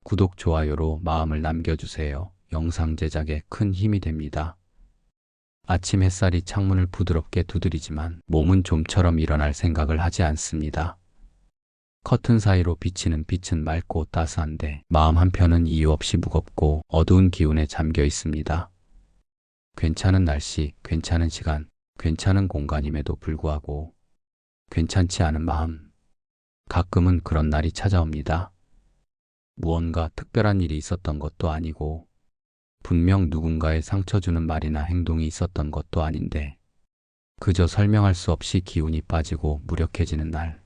구독, 좋아요로 마음을 남겨주세요. 영상 제작에 큰 힘이 됩니다. 아침 햇살이 창문을 부드럽게 두드리지만 몸은 좀처럼 일어날 생각을 하지 않습니다. 커튼 사이로 비치는 빛은 맑고 따스한데 마음 한편은 이유 없이 무겁고 어두운 기운에 잠겨 있습니다. 괜찮은 날씨, 괜찮은 시간, 괜찮은 공간임에도 불구하고 괜찮지 않은 마음. 가끔은 그런 날이 찾아옵니다. 무언가 특별한 일이 있었던 것도 아니고 분명 누군가의 상처 주는 말이나 행동이 있었던 것도 아닌데 그저 설명할 수 없이 기운이 빠지고 무력해지는 날.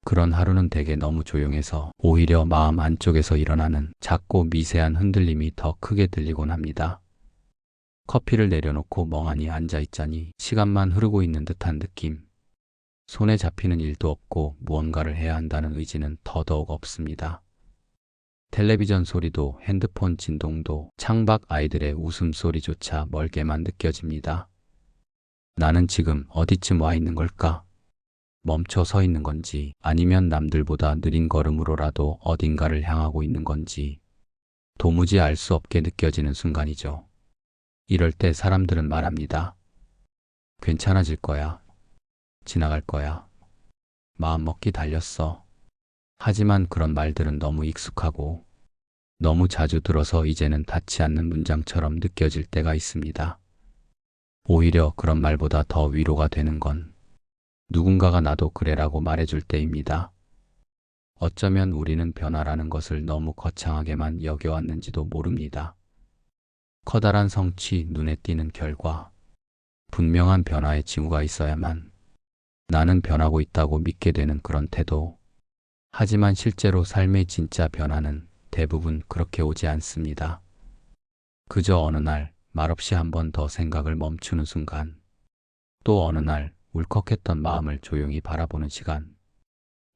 그런 하루는 대개 너무 조용해서 오히려 마음 안쪽에서 일어나는 작고 미세한 흔들림이 더 크게 들리곤 합니다. 커피를 내려놓고 멍하니 앉아있자니 시간만 흐르고 있는 듯한 느낌. 손에 잡히는 일도 없고 무언가를 해야 한다는 의지는 더더욱 없습니다. 텔레비전 소리도 핸드폰 진동도 창밖 아이들의 웃음소리조차 멀게만 느껴집니다. 나는 지금 어디쯤 와 있는 걸까? 멈춰 서 있는 건지 아니면 남들보다 느린 걸음으로라도 어딘가를 향하고 있는 건지 도무지 알 수 없게 느껴지는 순간이죠. 이럴 때 사람들은 말합니다. 괜찮아질 거야. 지나갈 거야. 마음먹기 달렸어. 하지만 그런 말들은 너무 익숙하고 너무 자주 들어서 이제는 닿지 않는 문장처럼 느껴질 때가 있습니다. 오히려 그런 말보다 더 위로가 되는 건 누군가가 나도 그래라고 말해줄 때입니다. 어쩌면 우리는 변화라는 것을 너무 거창하게만 여겨왔는지도 모릅니다. 커다란 성취, 눈에 띄는 결과, 분명한 변화의 징후가 있어야만 나는 변하고 있다고 믿게 되는 그런 태도. 하지만 실제로 삶의 진짜 변화는 대부분 그렇게 오지 않습니다. 그저 어느 날 말없이 한 번 더 생각을 멈추는 순간, 또 어느 날 울컥했던 마음을 조용히 바라보는 시간.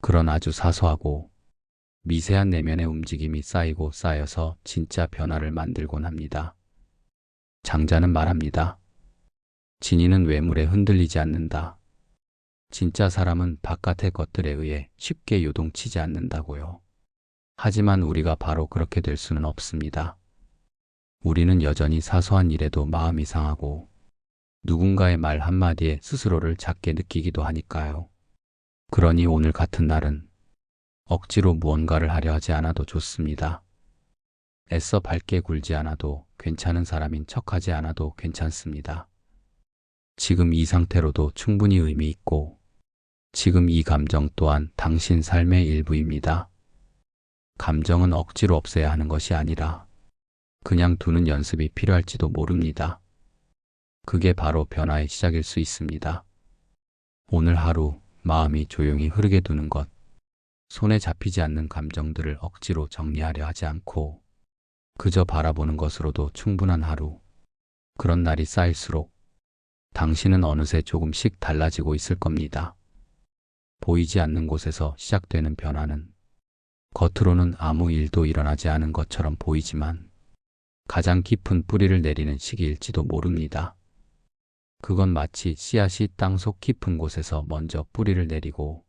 그런 아주 사소하고 미세한 내면의 움직임이 쌓이고 쌓여서 진짜 변화를 만들곤 합니다. 장자는 말합니다. 진이는 외물에 흔들리지 않는다. 진짜 사람은 바깥의 것들에 의해 쉽게 요동치지 않는다고요. 하지만 우리가 바로 그렇게 될 수는 없습니다. 우리는 여전히 사소한 일에도 마음이 상하고 누군가의 말 한마디에 스스로를 작게 느끼기도 하니까요. 그러니 오늘 같은 날은 억지로 무언가를 하려 하지 않아도 좋습니다. 애써 밝게 굴지 않아도 괜찮은 사람인 척하지 않아도 괜찮습니다. 지금 이 상태로도 충분히 의미 있고 지금 이 감정 또한 당신 삶의 일부입니다. 감정은 억지로 없애야 하는 것이 아니라 그냥 두는 연습이 필요할지도 모릅니다. 그게 바로 변화의 시작일 수 있습니다. 오늘 하루 마음이 조용히 흐르게 두는 것, 손에 잡히지 않는 감정들을 억지로 정리하려 하지 않고 그저 바라보는 것으로도 충분한 하루. 그런 날이 쌓일수록 당신은 어느새 조금씩 달라지고 있을 겁니다. 보이지 않는 곳에서 시작되는 변화는 겉으로는 아무 일도 일어나지 않은 것처럼 보이지만 가장 깊은 뿌리를 내리는 시기일지도 모릅니다. 그건 마치 씨앗이 땅속 깊은 곳에서 먼저 뿌리를 내리고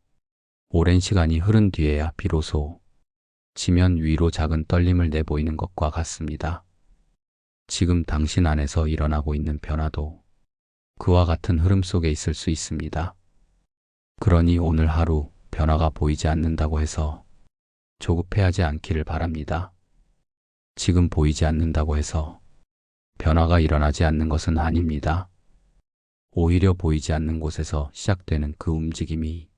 오랜 시간이 흐른 뒤에야 비로소 지면 위로 작은 떨림을 내보이는 것과 같습니다. 지금 당신 안에서 일어나고 있는 변화도 그와 같은 흐름 속에 있을 수 있습니다. 그러니 오늘 하루 변화가 보이지 않는다고 해서 조급해하지 않기를 바랍니다. 지금 보이지 않는다고 해서 변화가 일어나지 않는 것은 아닙니다. 오히려 보이지 않는 곳에서 시작되는 그 움직임이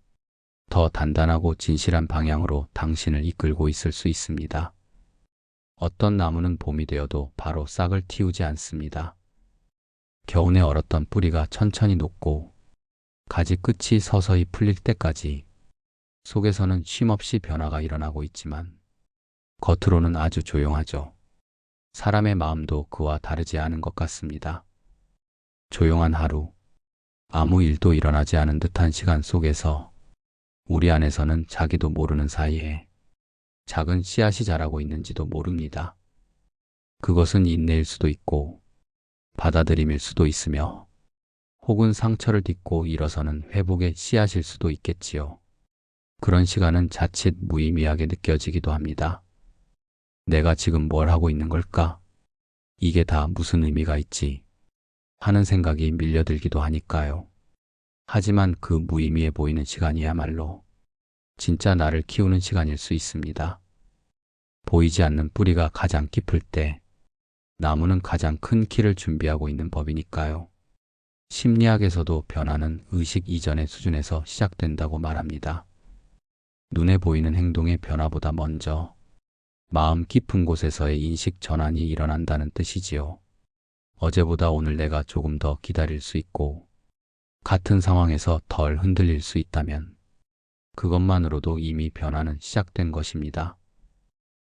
더 단단하고 진실한 방향으로 당신을 이끌고 있을 수 있습니다. 어떤 나무는 봄이 되어도 바로 싹을 틔우지 않습니다. 겨우내 얼었던 뿌리가 천천히 녹고 가지 끝이 서서히 풀릴 때까지 속에서는 쉼없이 변화가 일어나고 있지만 겉으로는 아주 조용하죠. 사람의 마음도 그와 다르지 않은 것 같습니다. 조용한 하루, 아무 일도 일어나지 않은 듯한 시간 속에서 우리 안에서는 자기도 모르는 사이에 작은 씨앗이 자라고 있는지도 모릅니다. 그것은 인내일 수도 있고 받아들임일 수도 있으며 혹은 상처를 딛고 일어서는 회복의 씨앗일 수도 있겠지요. 그런 시간은 자칫 무의미하게 느껴지기도 합니다. 내가 지금 뭘 하고 있는 걸까? 이게 다 무슨 의미가 있지? 하는 생각이 밀려들기도 하니까요. 하지만 그 무의미해 보이는 시간이야말로 진짜 나를 키우는 시간일 수 있습니다. 보이지 않는 뿌리가 가장 깊을 때 나무는 가장 큰 키를 준비하고 있는 법이니까요. 심리학에서도 변화는 의식 이전의 수준에서 시작된다고 말합니다. 눈에 보이는 행동의 변화보다 먼저 마음 깊은 곳에서의 인식 전환이 일어난다는 뜻이지요. 어제보다 오늘 내가 조금 더 기다릴 수 있고 같은 상황에서 덜 흔들릴 수 있다면 그것만으로도 이미 변화는 시작된 것입니다.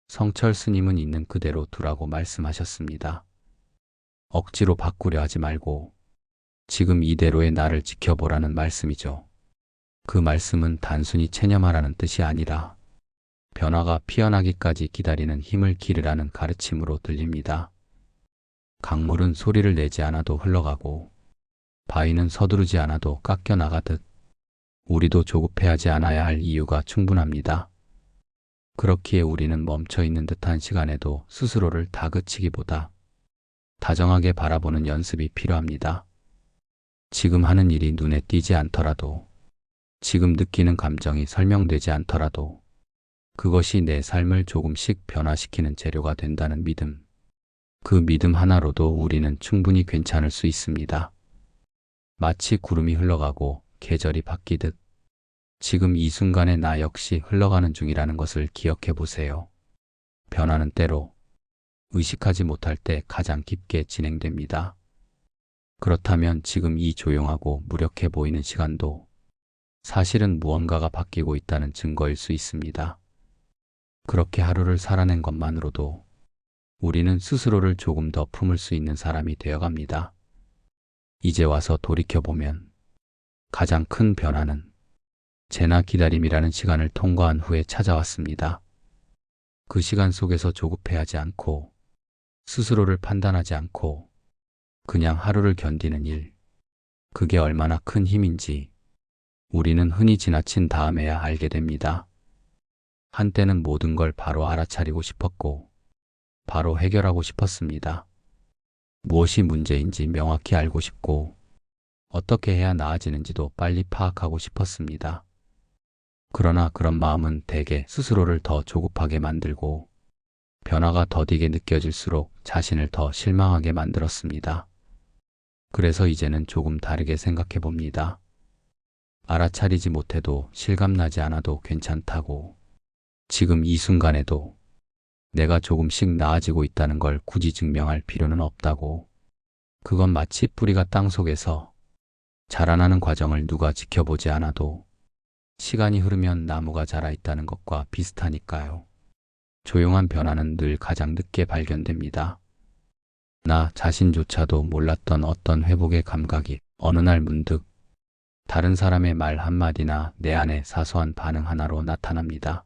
성철 스님은 있는 그대로 두라고 말씀하셨습니다. 억지로 바꾸려 하지 말고 지금 이대로의 나를 지켜보라는 말씀이죠. 그 말씀은 단순히 체념하라는 뜻이 아니라 변화가 피어나기까지 기다리는 힘을 기르라는 가르침으로 들립니다. 강물은 소리를 내지 않아도 흘러가고 바위는 서두르지 않아도 깎여 나가듯 우리도 조급해하지 않아야 할 이유가 충분합니다. 그렇기에 우리는 멈춰있는 듯한 시간에도 스스로를 다그치기보다 다정하게 바라보는 연습이 필요합니다. 지금 하는 일이 눈에 띄지 않더라도, 지금 느끼는 감정이 설명되지 않더라도 그것이 내 삶을 조금씩 변화시키는 재료가 된다는 믿음. 그 믿음 하나로도 우리는 충분히 괜찮을 수 있습니다. 마치 구름이 흘러가고 계절이 바뀌듯 지금 이 순간에 나 역시 흘러가는 중이라는 것을 기억해 보세요. 변화는 때로 의식하지 못할 때 가장 깊게 진행됩니다. 그렇다면 지금 이 조용하고 무력해 보이는 시간도 사실은 무언가가 바뀌고 있다는 증거일 수 있습니다. 그렇게 하루를 살아낸 것만으로도 우리는 스스로를 조금 더 품을 수 있는 사람이 되어갑니다. 이제 와서 돌이켜보면 가장 큰 변화는 재나 기다림이라는 시간을 통과한 후에 찾아왔습니다. 그 시간 속에서 조급해하지 않고 스스로를 판단하지 않고 그냥 하루를 견디는 일, 그게 얼마나 큰 힘인지 우리는 흔히 지나친 다음에야 알게 됩니다. 한때는 모든 걸 바로 알아차리고 싶었고 바로 해결하고 싶었습니다. 무엇이 문제인지 명확히 알고 싶고 어떻게 해야 나아지는지도 빨리 파악하고 싶었습니다. 그러나 그런 마음은 대개 스스로를 더 조급하게 만들고 변화가 더디게 느껴질수록 자신을 더 실망하게 만들었습니다. 그래서 이제는 조금 다르게 생각해 봅니다. 알아차리지 못해도 실감나지 않아도 괜찮다고, 지금 이 순간에도 내가 조금씩 나아지고 있다는 걸 굳이 증명할 필요는 없다고, 그건 마치 뿌리가 땅속에서 자라나는 과정을 누가 지켜보지 않아도 시간이 흐르면 나무가 자라 있다는 것과 비슷하니까요. 조용한 변화는 늘 가장 늦게 발견됩니다. 나 자신조차도 몰랐던 어떤 회복의 감각이 어느 날 문득 다른 사람의 말 한마디나 내 안의 사소한 반응 하나로 나타납니다.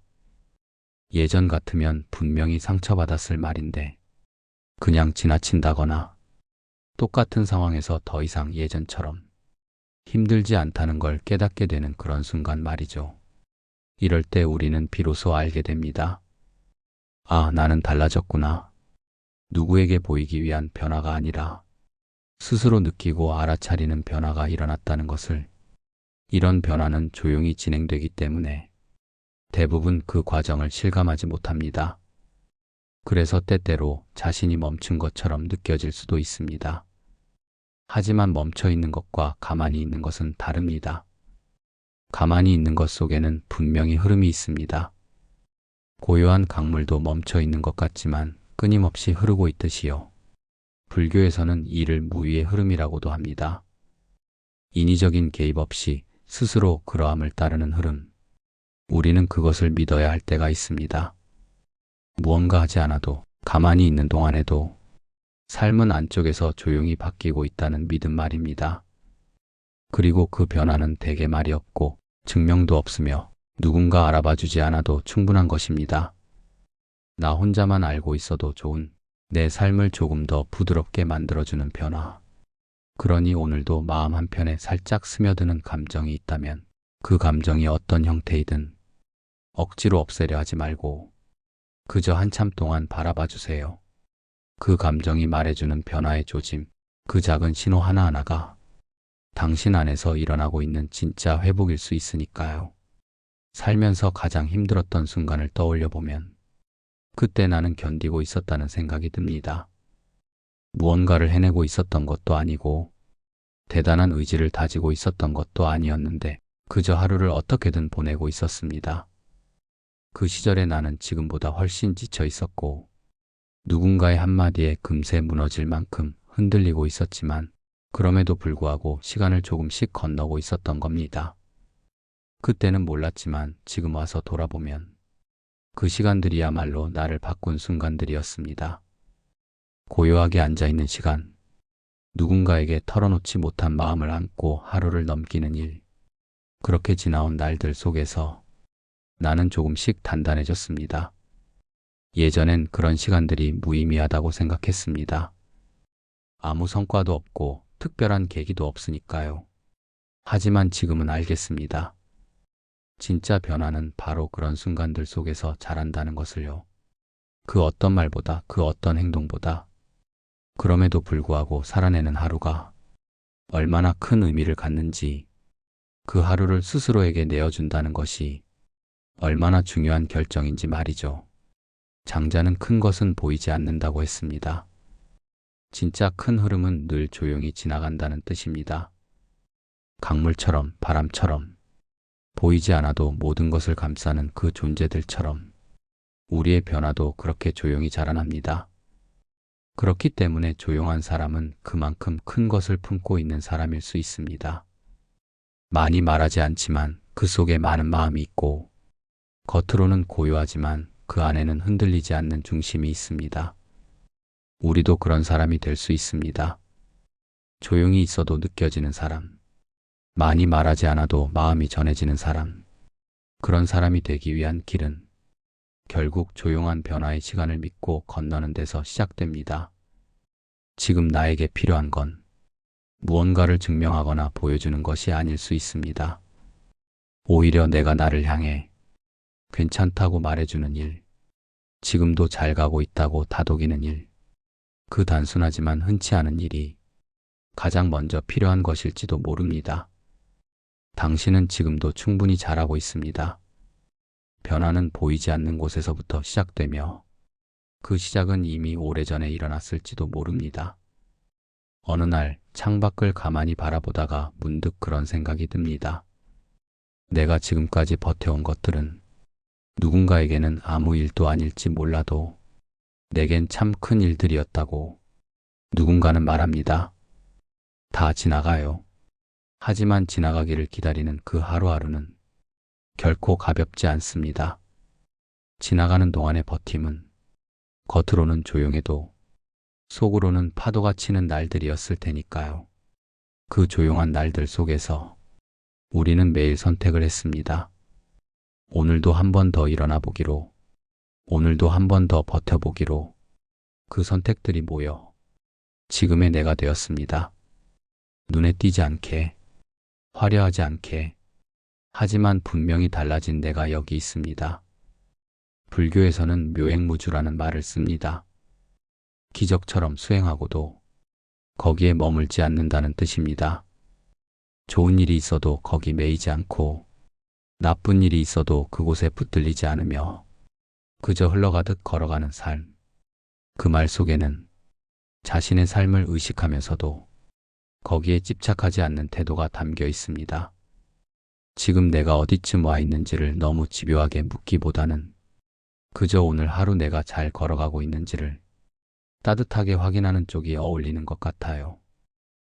예전 같으면 분명히 상처받았을 말인데 그냥 지나친다거나 똑같은 상황에서 더 이상 예전처럼 힘들지 않다는 걸 깨닫게 되는 그런 순간 말이죠. 이럴 때 우리는 비로소 알게 됩니다. 아, 나는 달라졌구나. 누구에게 보이기 위한 변화가 아니라 스스로 느끼고 알아차리는 변화가 일어났다는 것을. 이런 변화는 조용히 진행되기 때문에 대부분 그 과정을 실감하지 못합니다. 그래서 때때로 자신이 멈춘 것처럼 느껴질 수도 있습니다. 하지만 멈춰 있는 것과 가만히 있는 것은 다릅니다. 가만히 있는 것 속에는 분명히 흐름이 있습니다. 고요한 강물도 멈춰 있는 것 같지만 끊임없이 흐르고 있듯이요. 불교에서는 이를 무위의 흐름이라고도 합니다. 인위적인 개입 없이 스스로 그러함을 따르는 흐름. 우리는 그것을 믿어야 할 때가 있습니다. 무언가 하지 않아도 가만히 있는 동안에도 삶은 안쪽에서 조용히 바뀌고 있다는 믿음 말입니다. 그리고 그 변화는 대개 말이 없고 증명도 없으며 누군가 알아봐 주지 않아도 충분한 것입니다. 나 혼자만 알고 있어도 좋은 내 삶을 조금 더 부드럽게 만들어주는 변화. 그러니 오늘도 마음 한편에 살짝 스며드는 감정이 있다면 그 감정이 어떤 형태이든 억지로 없애려 하지 말고 그저 한참 동안 바라봐 주세요. 그 감정이 말해주는 변화의 조짐, 그 작은 신호 하나하나가 당신 안에서 일어나고 있는 진짜 회복일 수 있으니까요. 살면서 가장 힘들었던 순간을 떠올려 보면 그때 나는 견디고 있었다는 생각이 듭니다. 무언가를 해내고 있었던 것도 아니고 대단한 의지를 다지고 있었던 것도 아니었는데 그저 하루를 어떻게든 보내고 있었습니다. 그 시절에 나는 지금보다 훨씬 지쳐 있었고 누군가의 한마디에 금세 무너질 만큼 흔들리고 있었지만 그럼에도 불구하고 시간을 조금씩 건너고 있었던 겁니다. 그때는 몰랐지만 지금 와서 돌아보면 그 시간들이야말로 나를 바꾼 순간들이었습니다. 고요하게 앉아있는 시간, 누군가에게 털어놓지 못한 마음을 안고 하루를 넘기는 일, 그렇게 지나온 날들 속에서 나는 조금씩 단단해졌습니다. 예전엔 그런 시간들이 무의미하다고 생각했습니다. 아무 성과도 없고 특별한 계기도 없으니까요. 하지만 지금은 알겠습니다. 진짜 변화는 바로 그런 순간들 속에서 자란다는 것을요. 그 어떤 말보다, 그 어떤 행동보다. 그럼에도 불구하고 살아내는 하루가 얼마나 큰 의미를 갖는지, 그 하루를 스스로에게 내어준다는 것이 얼마나 중요한 결정인지 말이죠. 장자는 큰 것은 보이지 않는다고 했습니다. 진짜 큰 흐름은 늘 조용히 지나간다는 뜻입니다. 강물처럼, 바람처럼, 보이지 않아도 모든 것을 감싸는 그 존재들처럼 우리의 변화도 그렇게 조용히 자라납니다. 그렇기 때문에 조용한 사람은 그만큼 큰 것을 품고 있는 사람일 수 있습니다. 많이 말하지 않지만 그 속에 많은 마음이 있고 겉으로는 고요하지만 그 안에는 흔들리지 않는 중심이 있습니다. 우리도 그런 사람이 될 수 있습니다. 조용히 있어도 느껴지는 사람, 많이 말하지 않아도 마음이 전해지는 사람, 그런 사람이 되기 위한 길은 결국 조용한 변화의 시간을 믿고 건너는 데서 시작됩니다. 지금 나에게 필요한 건 무언가를 증명하거나 보여주는 것이 아닐 수 있습니다. 오히려 내가 나를 향해 괜찮다고 말해주는 일, 지금도 잘 가고 있다고 다독이는 일, 그 단순하지만 흔치 않은 일이 가장 먼저 필요한 것일지도 모릅니다. 당신은 지금도 충분히 잘하고 있습니다. 변화는 보이지 않는 곳에서부터 시작되며 그 시작은 이미 오래전에 일어났을지도 모릅니다. 어느 날 창밖을 가만히 바라보다가 문득 그런 생각이 듭니다. 내가 지금까지 버텨온 것들은 누군가에게는 아무 일도 아닐지 몰라도 내겐 참 큰 일들이었다고 누군가는 말합니다. 다 지나가요. 하지만 지나가기를 기다리는 그 하루하루는 결코 가볍지 않습니다. 지나가는 동안의 버팀은 겉으로는 조용해도 속으로는 파도가 치는 날들이었을 테니까요. 그 조용한 날들 속에서 우리는 매일 선택을 했습니다. 오늘도 한 번 더 일어나 보기로, 오늘도 한 번 더 버텨보기로. 그 선택들이 모여 지금의 내가 되었습니다. 눈에 띄지 않게, 화려하지 않게, 하지만 분명히 달라진 내가 여기 있습니다. 불교에서는 묘행무주라는 말을 씁니다. 기적처럼 수행하고도 거기에 머물지 않는다는 뜻입니다. 좋은 일이 있어도 거기 매이지 않고 나쁜 일이 있어도 그곳에 붙들리지 않으며 그저 흘러가듯 걸어가는 삶. 그 말 속에는 자신의 삶을 의식하면서도 거기에 집착하지 않는 태도가 담겨 있습니다. 지금 내가 어디쯤 와 있는지를 너무 집요하게 묻기보다는 그저 오늘 하루 내가 잘 걸어가고 있는지를 따뜻하게 확인하는 쪽이 어울리는 것 같아요.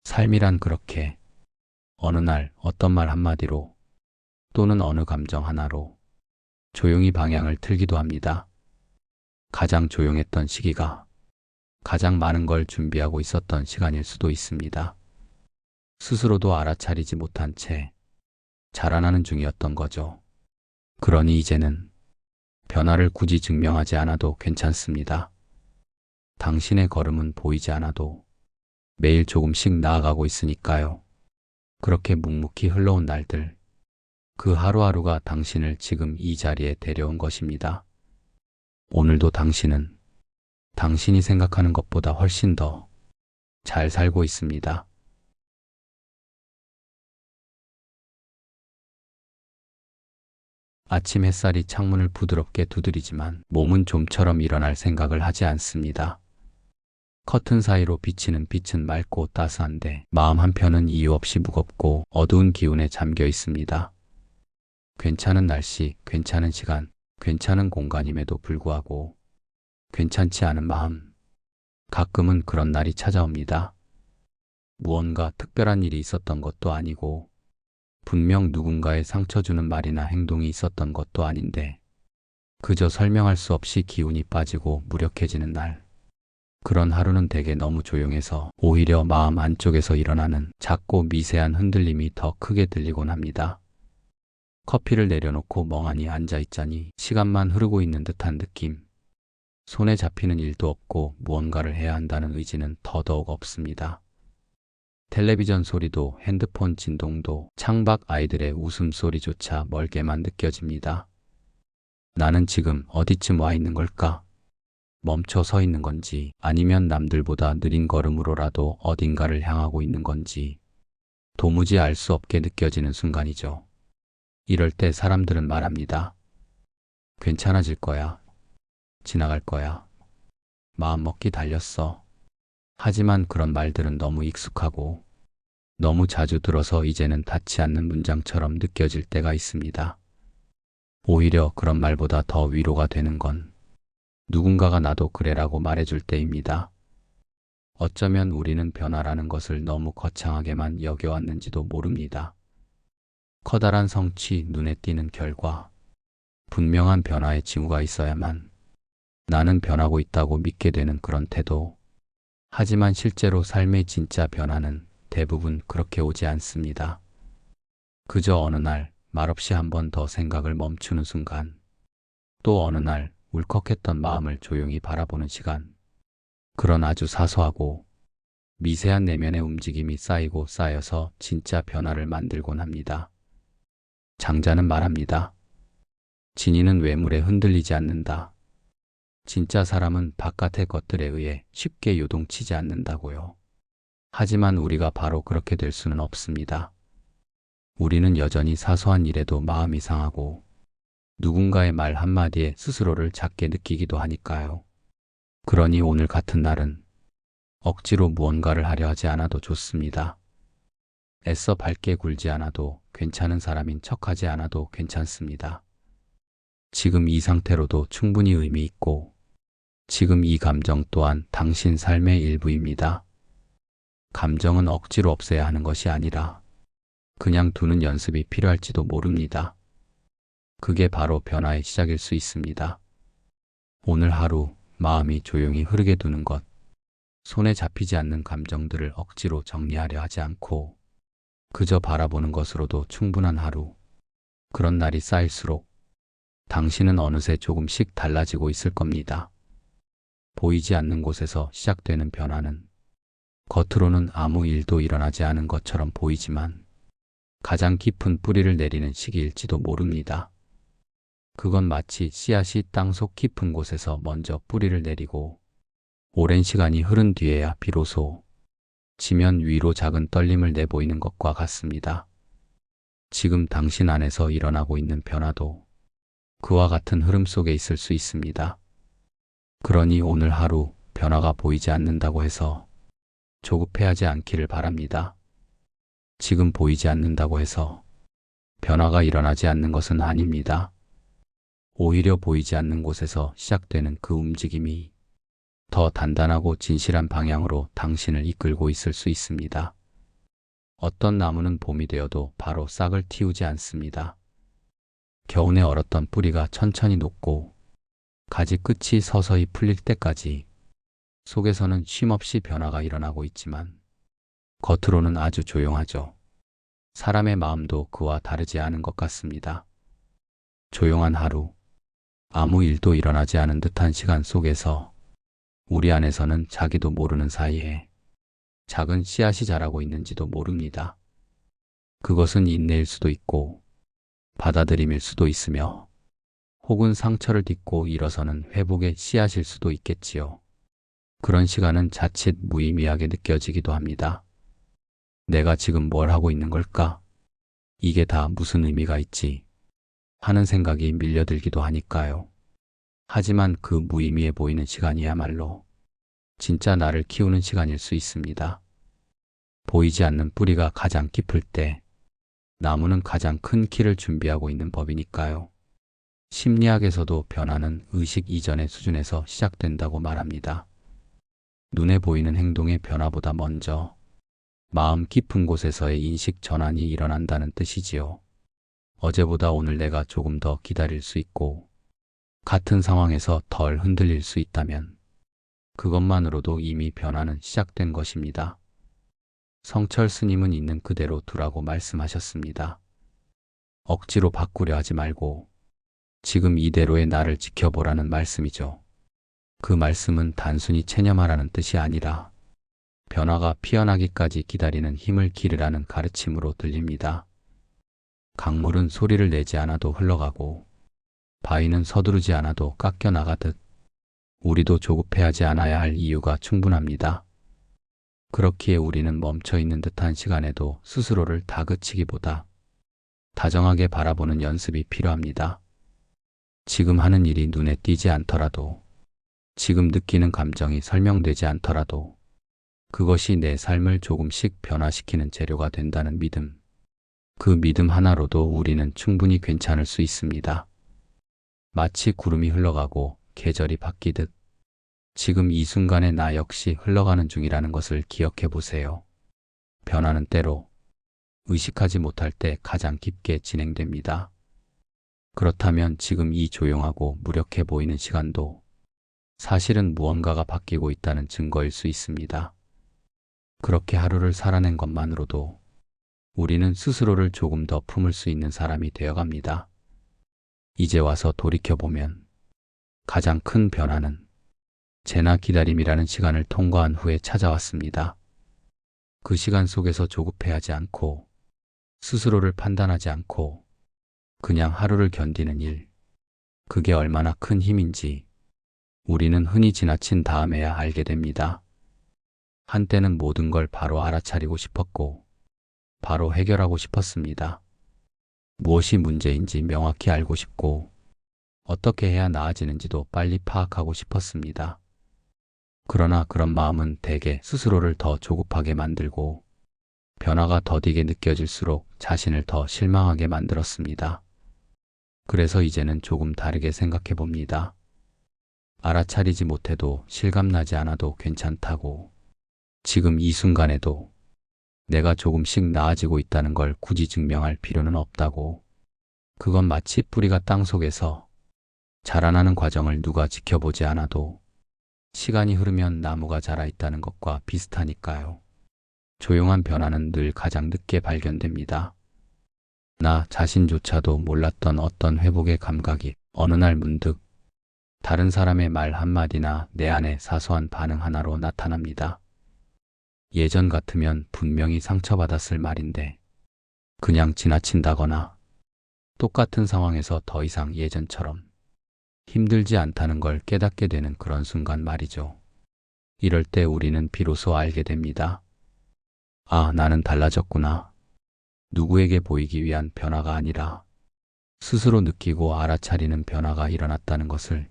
삶이란 그렇게 어느 날 어떤 말 한마디로 또는 어느 감정 하나로 조용히 방향을 틀기도 합니다. 가장 조용했던 시기가 가장 많은 걸 준비하고 있었던 시간일 수도 있습니다. 스스로도 알아차리지 못한 채 자라나는 중이었던 거죠. 그러니 이제는 변화를 굳이 증명하지 않아도 괜찮습니다. 당신의 걸음은 보이지 않아도 매일 조금씩 나아가고 있으니까요. 그렇게 묵묵히 흘러온 날들, 그 하루하루가 당신을 지금 이 자리에 데려온 것입니다. 오늘도 당신은 당신이 생각하는 것보다 훨씬 더 잘 살고 있습니다. 아침 햇살이 창문을 부드럽게 두드리지만 몸은 좀처럼 일어날 생각을 하지 않습니다. 커튼 사이로 비치는 빛은 맑고 따스한데 마음 한편은 이유 없이 무겁고 어두운 기운에 잠겨 있습니다. 괜찮은 날씨, 괜찮은 시간, 괜찮은 공간임에도 불구하고 괜찮지 않은 마음. 가끔은 그런 날이 찾아옵니다. 무언가 특별한 일이 있었던 것도 아니고 분명 누군가의 상처 주는 말이나 행동이 있었던 것도 아닌데 그저 설명할 수 없이 기운이 빠지고 무력해지는 날. 그런 하루는 되게 너무 조용해서 오히려 마음 안쪽에서 일어나는 작고 미세한 흔들림이 더 크게 들리곤 합니다. 커피를 내려놓고 멍하니 앉아있자니 시간만 흐르고 있는 듯한 느낌. 손에 잡히는 일도 없고 무언가를 해야 한다는 의지는 더더욱 없습니다. 텔레비전 소리도 핸드폰 진동도 창밖 아이들의 웃음소리조차 멀게만 느껴집니다. 나는 지금 어디쯤 와 있는 걸까? 멈춰 서 있는 건지 아니면 남들보다 느린 걸음으로라도 어딘가를 향하고 있는 건지 도무지 알 수 없게 느껴지는 순간이죠. 이럴 때 사람들은 말합니다. 괜찮아질 거야. 지나갈 거야. 마음먹기 달렸어. 하지만 그런 말들은 너무 익숙하고 너무 자주 들어서 이제는 닿지 않는 문장처럼 느껴질 때가 있습니다. 오히려 그런 말보다 더 위로가 되는 건 누군가가 나도 그래라고 말해줄 때입니다. 어쩌면 우리는 변화라는 것을 너무 거창하게만 여겨왔는지도 모릅니다. 커다란 성취, 눈에 띄는 결과, 분명한 변화의 징후가 있어야만 나는 변하고 있다고 믿게 되는 그런 태도. 하지만 실제로 삶의 진짜 변화는 대부분 그렇게 오지 않습니다. 그저 어느 날 말없이 한 번 더 생각을 멈추는 순간, 또 어느 날 울컥했던 마음을 조용히 바라보는 시간. 그런 아주 사소하고 미세한 내면의 움직임이 쌓이고 쌓여서 진짜 변화를 만들곤 합니다. 장자는 말합니다. 진이는 외물에 흔들리지 않는다. 진짜 사람은 바깥의 것들에 의해 쉽게 요동치지 않는다고요. 하지만 우리가 바로 그렇게 될 수는 없습니다. 우리는 여전히 사소한 일에도 마음이 상하고 누군가의 말 한마디에 스스로를 작게 느끼기도 하니까요. 그러니 오늘 같은 날은 억지로 무언가를 하려 하지 않아도 좋습니다. 애써 밝게 굴지 않아도 괜찮은 사람인 척하지 않아도 괜찮습니다. 지금 이 상태로도 충분히 의미 있고 지금 이 감정 또한 당신 삶의 일부입니다. 감정은 억지로 없애야 하는 것이 아니라 그냥 두는 연습이 필요할지도 모릅니다. 그게 바로 변화의 시작일 수 있습니다. 오늘 하루 마음이 조용히 흐르게 두는 것, 손에 잡히지 않는 감정들을 억지로 정리하려 하지 않고 그저 바라보는 것으로도 충분한 하루. 그런 날이 쌓일수록 당신은 어느새 조금씩 달라지고 있을 겁니다. 보이지 않는 곳에서 시작되는 변화는 겉으로는 아무 일도 일어나지 않은 것처럼 보이지만 가장 깊은 뿌리를 내리는 시기일지도 모릅니다. 그건 마치 씨앗이 땅속 깊은 곳에서 먼저 뿌리를 내리고 오랜 시간이 흐른 뒤에야 비로소 지면 위로 작은 떨림을 내보이는 것과 같습니다. 지금 당신 안에서 일어나고 있는 변화도 그와 같은 흐름 속에 있을 수 있습니다. 그러니 오늘 하루 변화가 보이지 않는다고 해서 조급해하지 않기를 바랍니다. 지금 보이지 않는다고 해서 변화가 일어나지 않는 것은 아닙니다. 오히려 보이지 않는 곳에서 시작되는 그 움직임이 더 단단하고 진실한 방향으로 당신을 이끌고 있을 수 있습니다. 어떤 나무는 봄이 되어도 바로 싹을 틔우지 않습니다. 겨우내 얼었던 뿌리가 천천히 녹고 가지 끝이 서서히 풀릴 때까지 속에서는 쉼없이 변화가 일어나고 있지만 겉으로는 아주 조용하죠. 사람의 마음도 그와 다르지 않은 것 같습니다. 조용한 하루, 아무 일도 일어나지 않은 듯한 시간 속에서 우리 안에서는 자기도 모르는 사이에 작은 씨앗이 자라고 있는지도 모릅니다. 그것은 인내일 수도 있고 받아들임일 수도 있으며 혹은 상처를 딛고 일어서는 회복의 씨앗일 수도 있겠지요. 그런 시간은 자칫 무의미하게 느껴지기도 합니다. 내가 지금 뭘 하고 있는 걸까? 이게 다 무슨 의미가 있지? 하는 생각이 밀려들기도 하니까요. 하지만 그 무의미해 보이는 시간이야말로 진짜 나를 키우는 시간일 수 있습니다. 보이지 않는 뿌리가 가장 깊을 때 나무는 가장 큰 키를 준비하고 있는 법이니까요. 심리학에서도 변화는 의식 이전의 수준에서 시작된다고 말합니다. 눈에 보이는 행동의 변화보다 먼저 마음 깊은 곳에서의 인식 전환이 일어난다는 뜻이지요. 어제보다 오늘 내가 조금 더 기다릴 수 있고 같은 상황에서 덜 흔들릴 수 있다면 그것만으로도 이미 변화는 시작된 것입니다. 성철 스님은 있는 그대로 두라고 말씀하셨습니다. 억지로 바꾸려 하지 말고 지금 이대로의 나를 지켜보라는 말씀이죠. 그 말씀은 단순히 체념하라는 뜻이 아니라 변화가 피어나기까지 기다리는 힘을 기르라는 가르침으로 들립니다. 강물은 소리를 내지 않아도 흘러가고 바위는 서두르지 않아도 깎여 나가듯 우리도 조급해하지 않아야 할 이유가 충분합니다. 그렇기에 우리는 멈춰 있는 듯한 시간에도 스스로를 다그치기보다 다정하게 바라보는 연습이 필요합니다. 지금 하는 일이 눈에 띄지 않더라도, 지금 느끼는 감정이 설명되지 않더라도 그것이 내 삶을 조금씩 변화시키는 재료가 된다는 믿음. 그 믿음 하나로도 우리는 충분히 괜찮을 수 있습니다. 마치 구름이 흘러가고 계절이 바뀌듯 지금 이 순간에 나 역시 흘러가는 중이라는 것을 기억해 보세요. 변화는 때로 의식하지 못할 때 가장 깊게 진행됩니다. 그렇다면 지금 이 조용하고 무력해 보이는 시간도 사실은 무언가가 바뀌고 있다는 증거일 수 있습니다. 그렇게 하루를 살아낸 것만으로도 우리는 스스로를 조금 더 품을 수 있는 사람이 되어갑니다. 이제 와서 돌이켜보면 가장 큰 변화는 재나 기다림이라는 시간을 통과한 후에 찾아왔습니다. 그 시간 속에서 조급해하지 않고 스스로를 판단하지 않고 그냥 하루를 견디는 일, 그게 얼마나 큰 힘인지 우리는 흔히 지나친 다음에야 알게 됩니다. 한때는 모든 걸 바로 알아차리고 싶었고 바로 해결하고 싶었습니다. 무엇이 문제인지 명확히 알고 싶고 어떻게 해야 나아지는지도 빨리 파악하고 싶었습니다. 그러나 그런 마음은 대개 스스로를 더 조급하게 만들고 변화가 더디게 느껴질수록 자신을 더 실망하게 만들었습니다. 그래서 이제는 조금 다르게 생각해 봅니다. 알아차리지 못해도 실감나지 않아도 괜찮다고, 지금 이 순간에도 내가 조금씩 나아지고 있다는 걸 굳이 증명할 필요는 없다고, 그건 마치 뿌리가 땅 속에서 자라나는 과정을 누가 지켜보지 않아도 시간이 흐르면 나무가 자라 있다는 것과 비슷하니까요. 조용한 변화는 늘 가장 늦게 발견됩니다. 나 자신조차도 몰랐던 어떤 회복의 감각이 어느 날 문득 다른 사람의 말 한마디나 내 안의 사소한 반응 하나로 나타납니다. 예전 같으면 분명히 상처받았을 말인데 그냥 지나친다거나 똑같은 상황에서 더 이상 예전처럼 힘들지 않다는 걸 깨닫게 되는 그런 순간 말이죠. 이럴 때 우리는 비로소 알게 됩니다. 아, 나는 달라졌구나. 누구에게 보이기 위한 변화가 아니라 스스로 느끼고 알아차리는 변화가 일어났다는 것을.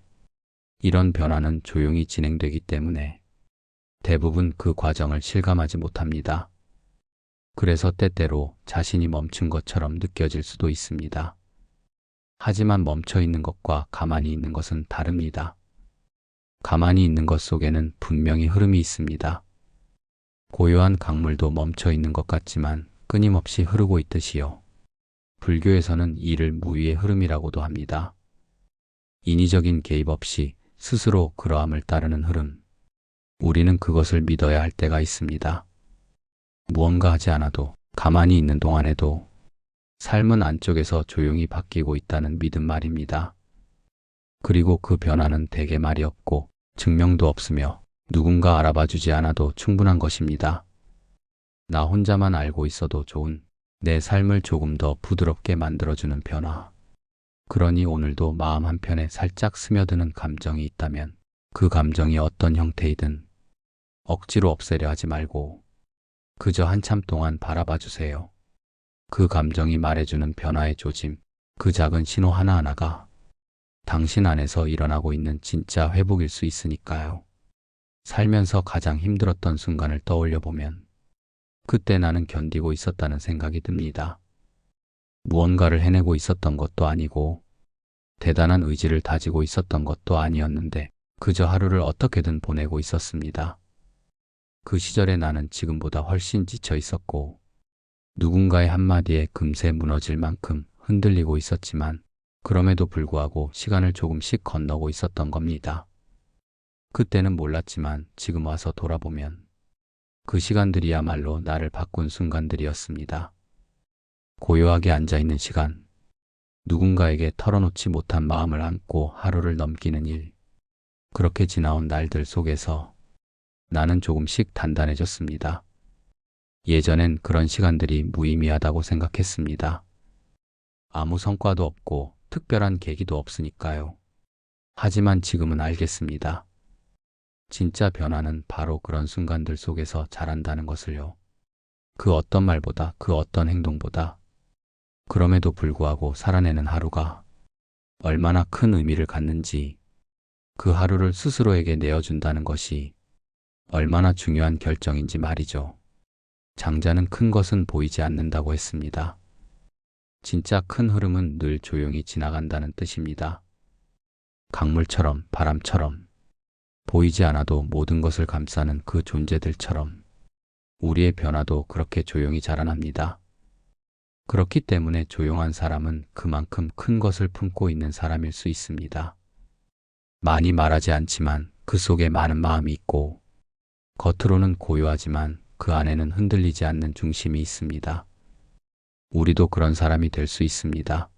이런 변화는 조용히 진행되기 때문에 대부분 그 과정을 실감하지 못합니다. 그래서 때때로 자신이 멈춘 것처럼 느껴질 수도 있습니다. 하지만 멈춰 있는 것과 가만히 있는 것은 다릅니다. 가만히 있는 것 속에는 분명히 흐름이 있습니다. 고요한 강물도 멈춰 있는 것 같지만 끊임없이 흐르고 있듯이요. 불교에서는 이를 무위의 흐름이라고도 합니다. 인위적인 개입 없이 스스로 그러함을 따르는 흐름. 우리는 그것을 믿어야 할 때가 있습니다. 무언가 하지 않아도 가만히 있는 동안에도 삶은 안쪽에서 조용히 바뀌고 있다는 믿음 말입니다. 그리고 그 변화는 대개 말이 없고 증명도 없으며 누군가 알아봐 주지 않아도 충분한 것입니다. 나 혼자만 알고 있어도 좋은 내 삶을 조금 더 부드럽게 만들어주는 변화. 그러니 오늘도 마음 한편에 살짝 스며드는 감정이 있다면 그 감정이 어떤 형태이든 억지로 없애려 하지 말고 그저 한참 동안 바라봐 주세요. 그 감정이 말해주는 변화의 조짐, 그 작은 신호 하나하나가 당신 안에서 일어나고 있는 진짜 회복일 수 있으니까요. 살면서 가장 힘들었던 순간을 떠올려 보면 그때 나는 견디고 있었다는 생각이 듭니다. 무언가를 해내고 있었던 것도 아니고 대단한 의지를 다지고 있었던 것도 아니었는데 그저 하루를 어떻게든 보내고 있었습니다. 그 시절에 나는 지금보다 훨씬 지쳐 있었고 누군가의 한마디에 금세 무너질 만큼 흔들리고 있었지만 그럼에도 불구하고 시간을 조금씩 건너고 있었던 겁니다. 그때는 몰랐지만 지금 와서 돌아보면 그 시간들이야말로 나를 바꾼 순간들이었습니다. 고요하게 앉아있는 시간, 누군가에게 털어놓지 못한 마음을 안고 하루를 넘기는 일, 그렇게 지나온 날들 속에서 나는 조금씩 단단해졌습니다. 예전엔 그런 시간들이 무의미하다고 생각했습니다. 아무 성과도 없고 특별한 계기도 없으니까요. 하지만 지금은 알겠습니다. 진짜 변화는 바로 그런 순간들 속에서 자란다는 것을요. 그 어떤 말보다 그 어떤 행동보다 그럼에도 불구하고 살아내는 하루가 얼마나 큰 의미를 갖는지 그 하루를 스스로에게 내어준다는 것이 얼마나 중요한 결정인지 말이죠. 장자는 큰 것은 보이지 않는다고 했습니다. 진짜 큰 흐름은 늘 조용히 지나간다는 뜻입니다. 강물처럼 바람처럼 보이지 않아도 모든 것을 감싸는 그 존재들처럼 우리의 변화도 그렇게 조용히 자라납니다. 그렇기 때문에 조용한 사람은 그만큼 큰 것을 품고 있는 사람일 수 있습니다. 많이 말하지 않지만 그 속에 많은 마음이 있고 겉으로는 고요하지만 그 안에는 흔들리지 않는 중심이 있습니다. 우리도 그런 사람이 될 수 있습니다.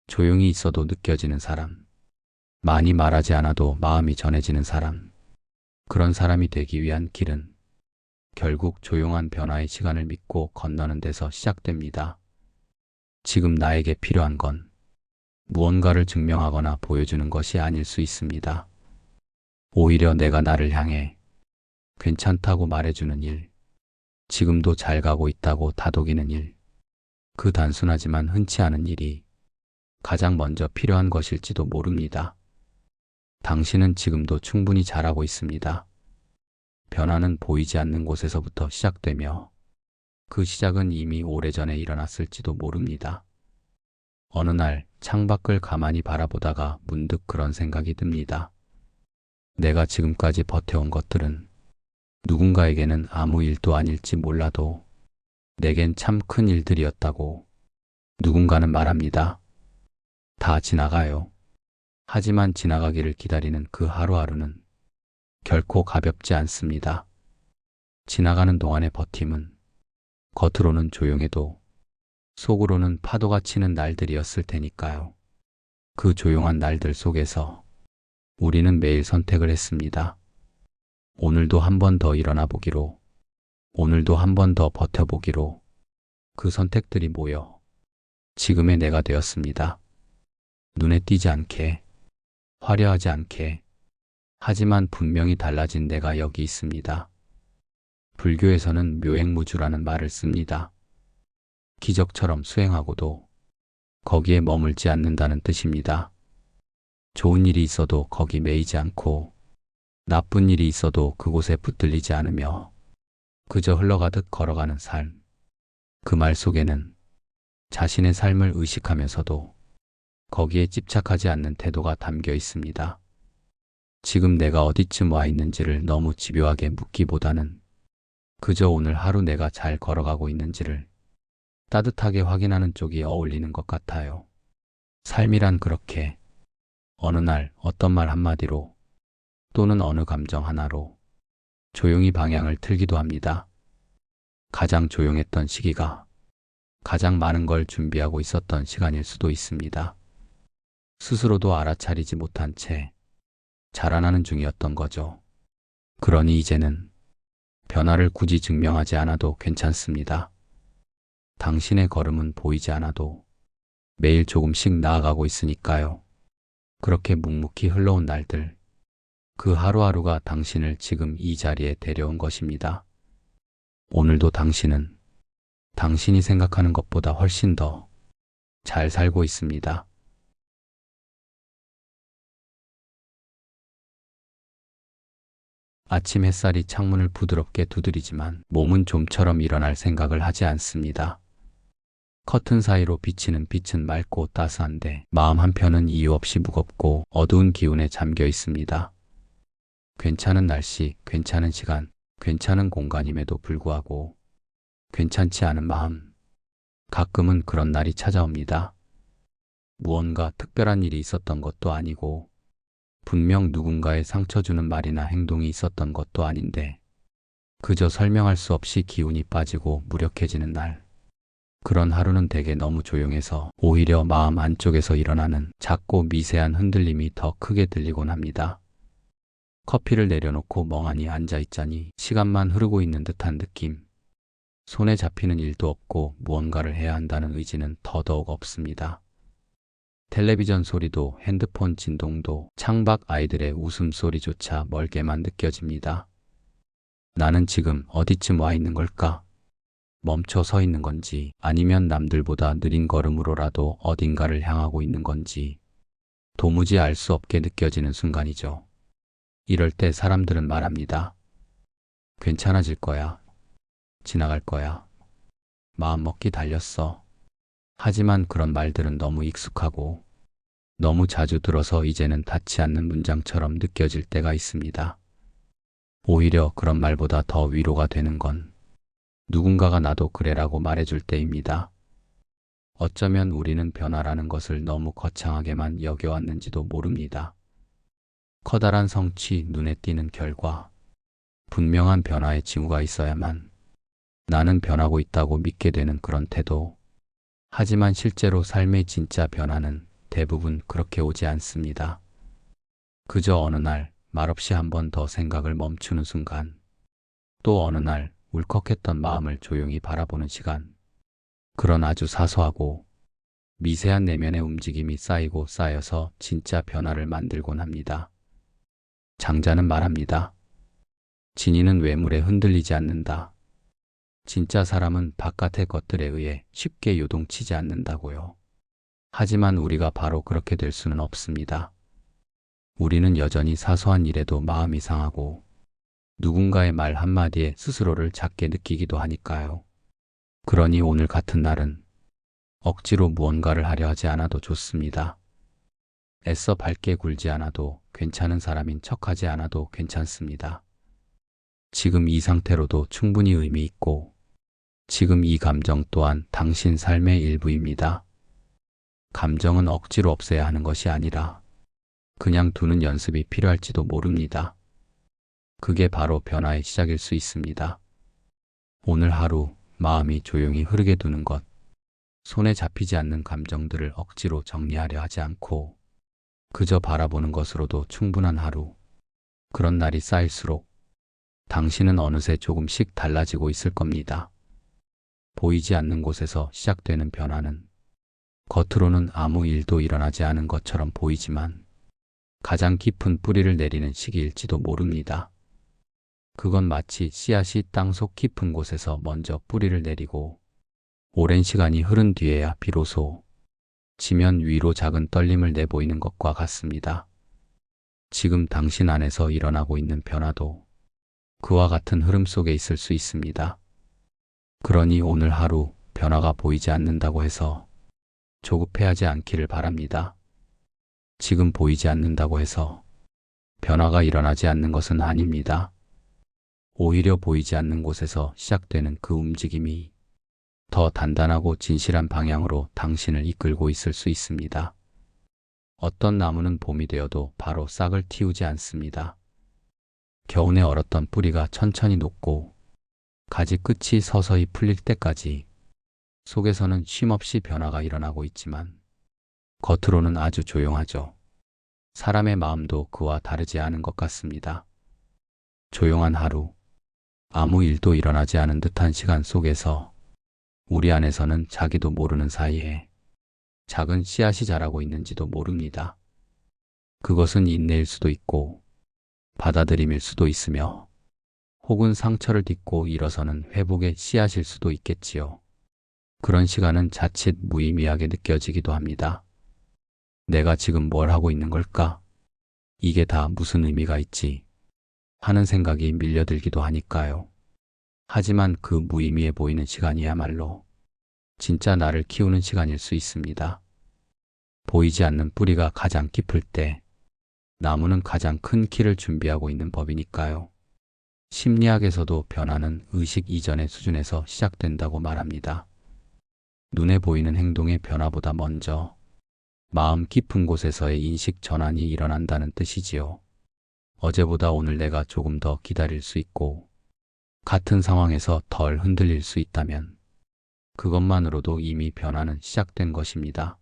조용히 있어도 느껴지는 사람, 많이 말하지 않아도 마음이 전해지는 사람, 그런 사람이 되기 위한 길은 결국 조용한 변화의 시간을 믿고 건너는 데서 시작됩니다. 지금 나에게 필요한 건 무언가를 증명하거나 보여주는 것이 아닐 수 있습니다. 오히려 내가 나를 향해 괜찮다고 말해주는 일, 지금도 잘 가고 있다고 다독이는 일, 그 단순하지만 흔치 않은 일이 가장 먼저 필요한 것일지도 모릅니다. 당신은 지금도 충분히 잘하고 있습니다. 변화는 보이지 않는 곳에서부터 시작되며 그 시작은 이미 오래전에 일어났을지도 모릅니다. 어느 날 창밖을 가만히 바라보다가 문득 그런 생각이 듭니다. 내가 지금까지 버텨온 것들은 누군가에게는 아무 일도 아닐지 몰라도 내겐 참 큰 일들이었다고 누군가는 말합니다. 다 지나가요. 하지만 지나가기를 기다리는 그 하루하루는 결코 가볍지 않습니다. 지나가는 동안의 버팀은 겉으로는 조용해도 속으로는 파도가 치는 날들이었을 테니까요. 그 조용한 날들 속에서 우리는 매일 선택을 했습니다. 오늘도 한 번 더 일어나 보기로, 오늘도 한 번 더 버텨보기로 그 선택들이 모여 지금의 내가 되었습니다. 눈에 띄지 않게, 화려하지 않게, 하지만 분명히 달라진 내가 여기 있습니다. 불교에서는 묘행무주라는 말을 씁니다. 기적처럼 수행하고도 거기에 머물지 않는다는 뜻입니다. 좋은 일이 있어도 거기 매이지 않고 나쁜 일이 있어도 그곳에 붙들리지 않으며 그저 흘러가듯 걸어가는 삶. 그 말 속에는 자신의 삶을 의식하면서도 거기에 집착하지 않는 태도가 담겨 있습니다. 지금 내가 어디쯤 와 있는지를 너무 집요하게 묻기보다는 그저 오늘 하루 내가 잘 걸어가고 있는지를 따뜻하게 확인하는 쪽이 어울리는 것 같아요. 삶이란 그렇게 어느 날 어떤 말 한마디로 또는 어느 감정 하나로 조용히 방향을 틀기도 합니다. 가장 조용했던 시기가 가장 많은 걸 준비하고 있었던 시간일 수도 있습니다. 스스로도 알아차리지 못한 채 자라나는 중이었던 거죠. 그러니 이제는 변화를 굳이 증명하지 않아도 괜찮습니다. 당신의 걸음은 보이지 않아도 매일 조금씩 나아가고 있으니까요. 그렇게 묵묵히 흘러온 날들, 그 하루하루가 당신을 지금 이 자리에 데려온 것입니다. 오늘도 당신은 당신이 생각하는 것보다 훨씬 더 잘 살고 있습니다. 아침 햇살이 창문을 부드럽게 두드리지만 몸은 좀처럼 일어날 생각을 하지 않습니다. 커튼 사이로 비치는 빛은 맑고 따스한데 마음 한편은 이유 없이 무겁고 어두운 기운에 잠겨 있습니다. 괜찮은 날씨, 괜찮은 시간, 괜찮은 공간임에도 불구하고 괜찮지 않은 마음. 가끔은 그런 날이 찾아옵니다. 무언가 특별한 일이 있었던 것도 아니고 분명 누군가의 상처 주는 말이나 행동이 있었던 것도 아닌데 그저 설명할 수 없이 기운이 빠지고 무력해지는 날. 그런 하루는 대개 너무 조용해서 오히려 마음 안쪽에서 일어나는 작고 미세한 흔들림이 더 크게 들리곤 합니다. 커피를 내려놓고 멍하니 앉아있자니 시간만 흐르고 있는 듯한 느낌. 손에 잡히는 일도 없고 무언가를 해야 한다는 의지는 더더욱 없습니다. 텔레비전 소리도 핸드폰 진동도 창밖 아이들의 웃음소리조차 멀게만 느껴집니다. 나는 지금 어디쯤 와 있는 걸까? 멈춰 서 있는 건지 아니면 남들보다 느린 걸음으로라도 어딘가를 향하고 있는 건지 도무지 알 수 없게 느껴지는 순간이죠. 이럴 때 사람들은 말합니다. 괜찮아질 거야. 지나갈 거야. 마음먹기 달렸어. 하지만 그런 말들은 너무 익숙하고 너무 자주 들어서 이제는 닿지 않는 문장처럼 느껴질 때가 있습니다. 오히려 그런 말보다 더 위로가 되는 건 누군가가 나도 그래라고 말해줄 때입니다. 어쩌면 우리는 변화라는 것을 너무 거창하게만 여겨왔는지도 모릅니다. 커다란 성취, 눈에 띄는 결과, 분명한 변화의 징후가 있어야만 나는 변하고 있다고 믿게 되는 그런 태도. 하지만 실제로 삶의 진짜 변화는 대부분 그렇게 오지 않습니다. 그저 어느 날 말없이 한 번 더 생각을 멈추는 순간, 또 어느 날 울컥했던 마음을 조용히 바라보는 시간. 그런 아주 사소하고 미세한 내면의 움직임이 쌓이고 쌓여서 진짜 변화를 만들곤 합니다. 장자는 말합니다. 진이는 외물에 흔들리지 않는다. 진짜 사람은 바깥의 것들에 의해 쉽게 요동치지 않는다고요. 하지만 우리가 바로 그렇게 될 수는 없습니다. 우리는 여전히 사소한 일에도 마음이 상하고 누군가의 말 한마디에 스스로를 작게 느끼기도 하니까요. 그러니 오늘 같은 날은 억지로 무언가를 하려 하지 않아도 좋습니다. 애써 밝게 굴지 않아도 괜찮은 사람인 척하지 않아도 괜찮습니다. 지금 이 상태로도 충분히 의미 있고 지금 이 감정 또한 당신 삶의 일부입니다. 감정은 억지로 없애야 하는 것이 아니라 그냥 두는 연습이 필요할지도 모릅니다. 그게 바로 변화의 시작일 수 있습니다. 오늘 하루 마음이 조용히 흐르게 두는 것, 손에 잡히지 않는 감정들을 억지로 정리하려 하지 않고 그저 바라보는 것으로도 충분한 하루. 그런 날이 쌓일수록 당신은 어느새 조금씩 달라지고 있을 겁니다. 보이지 않는 곳에서 시작되는 변화는 겉으로는 아무 일도 일어나지 않은 것처럼 보이지만 가장 깊은 뿌리를 내리는 시기일지도 모릅니다. 그건 마치 씨앗이 땅속 깊은 곳에서 먼저 뿌리를 내리고 오랜 시간이 흐른 뒤에야 비로소 지면 위로 작은 떨림을 내보이는 것과 같습니다. 지금 당신 안에서 일어나고 있는 변화도 그와 같은 흐름 속에 있을 수 있습니다. 그러니 오늘 하루 변화가 보이지 않는다고 해서 조급해하지 않기를 바랍니다. 지금 보이지 않는다고 해서 변화가 일어나지 않는 것은 아닙니다. 오히려 보이지 않는 곳에서 시작되는 그 움직임이 더 단단하고 진실한 방향으로 당신을 이끌고 있을 수 있습니다. 어떤 나무는 봄이 되어도 바로 싹을 틔우지 않습니다. 겨우내 얼었던 뿌리가 천천히 녹고 가지 끝이 서서히 풀릴 때까지 속에서는 쉼없이 변화가 일어나고 있지만 겉으로는 아주 조용하죠. 사람의 마음도 그와 다르지 않은 것 같습니다. 조용한 하루, 아무 일도 일어나지 않은 듯한 시간 속에서 우리 안에서는 자기도 모르는 사이에 작은 씨앗이 자라고 있는지도 모릅니다. 그것은 인내일 수도 있고 받아들임일 수도 있으며 혹은 상처를 딛고 일어서는 회복의 씨앗일 수도 있겠지요. 그런 시간은 자칫 무의미하게 느껴지기도 합니다. 내가 지금 뭘 하고 있는 걸까? 이게 다 무슨 의미가 있지? 하는 생각이 밀려들기도 하니까요. 하지만 그 무의미해 보이는 시간이야말로 진짜 나를 키우는 시간일 수 있습니다. 보이지 않는 뿌리가 가장 깊을 때 나무는 가장 큰 키를 준비하고 있는 법이니까요. 심리학에서도 변화는 의식 이전의 수준에서 시작된다고 말합니다. 눈에 보이는 행동의 변화보다 먼저 마음 깊은 곳에서의 인식 전환이 일어난다는 뜻이지요. 어제보다 오늘 내가 조금 더 기다릴 수 있고 같은 상황에서 덜 흔들릴 수 있다면 그것만으로도 이미 변화는 시작된 것입니다.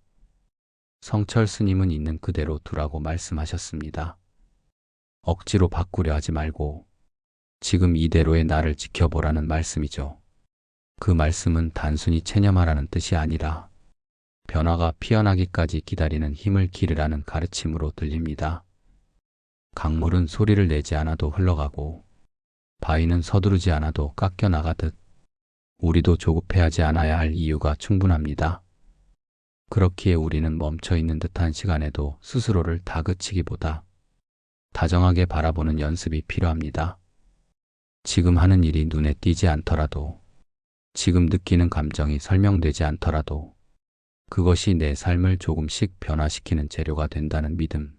성철 스님은 있는 그대로 두라고 말씀하셨습니다. 억지로 바꾸려 하지 말고 지금 이대로의 나를 지켜보라는 말씀이죠. 그 말씀은 단순히 체념하라는 뜻이 아니라 변화가 피어나기까지 기다리는 힘을 기르라는 가르침으로 들립니다. 강물은 소리를 내지 않아도 흘러가고 바위는 서두르지 않아도 깎여 나가듯 우리도 조급해하지 않아야 할 이유가 충분합니다. 그렇기에 우리는 멈춰있는 듯한 시간에도 스스로를 다그치기보다 다정하게 바라보는 연습이 필요합니다. 지금 하는 일이 눈에 띄지 않더라도, 지금 느끼는 감정이 설명되지 않더라도 그것이 내 삶을 조금씩 변화시키는 재료가 된다는 믿음.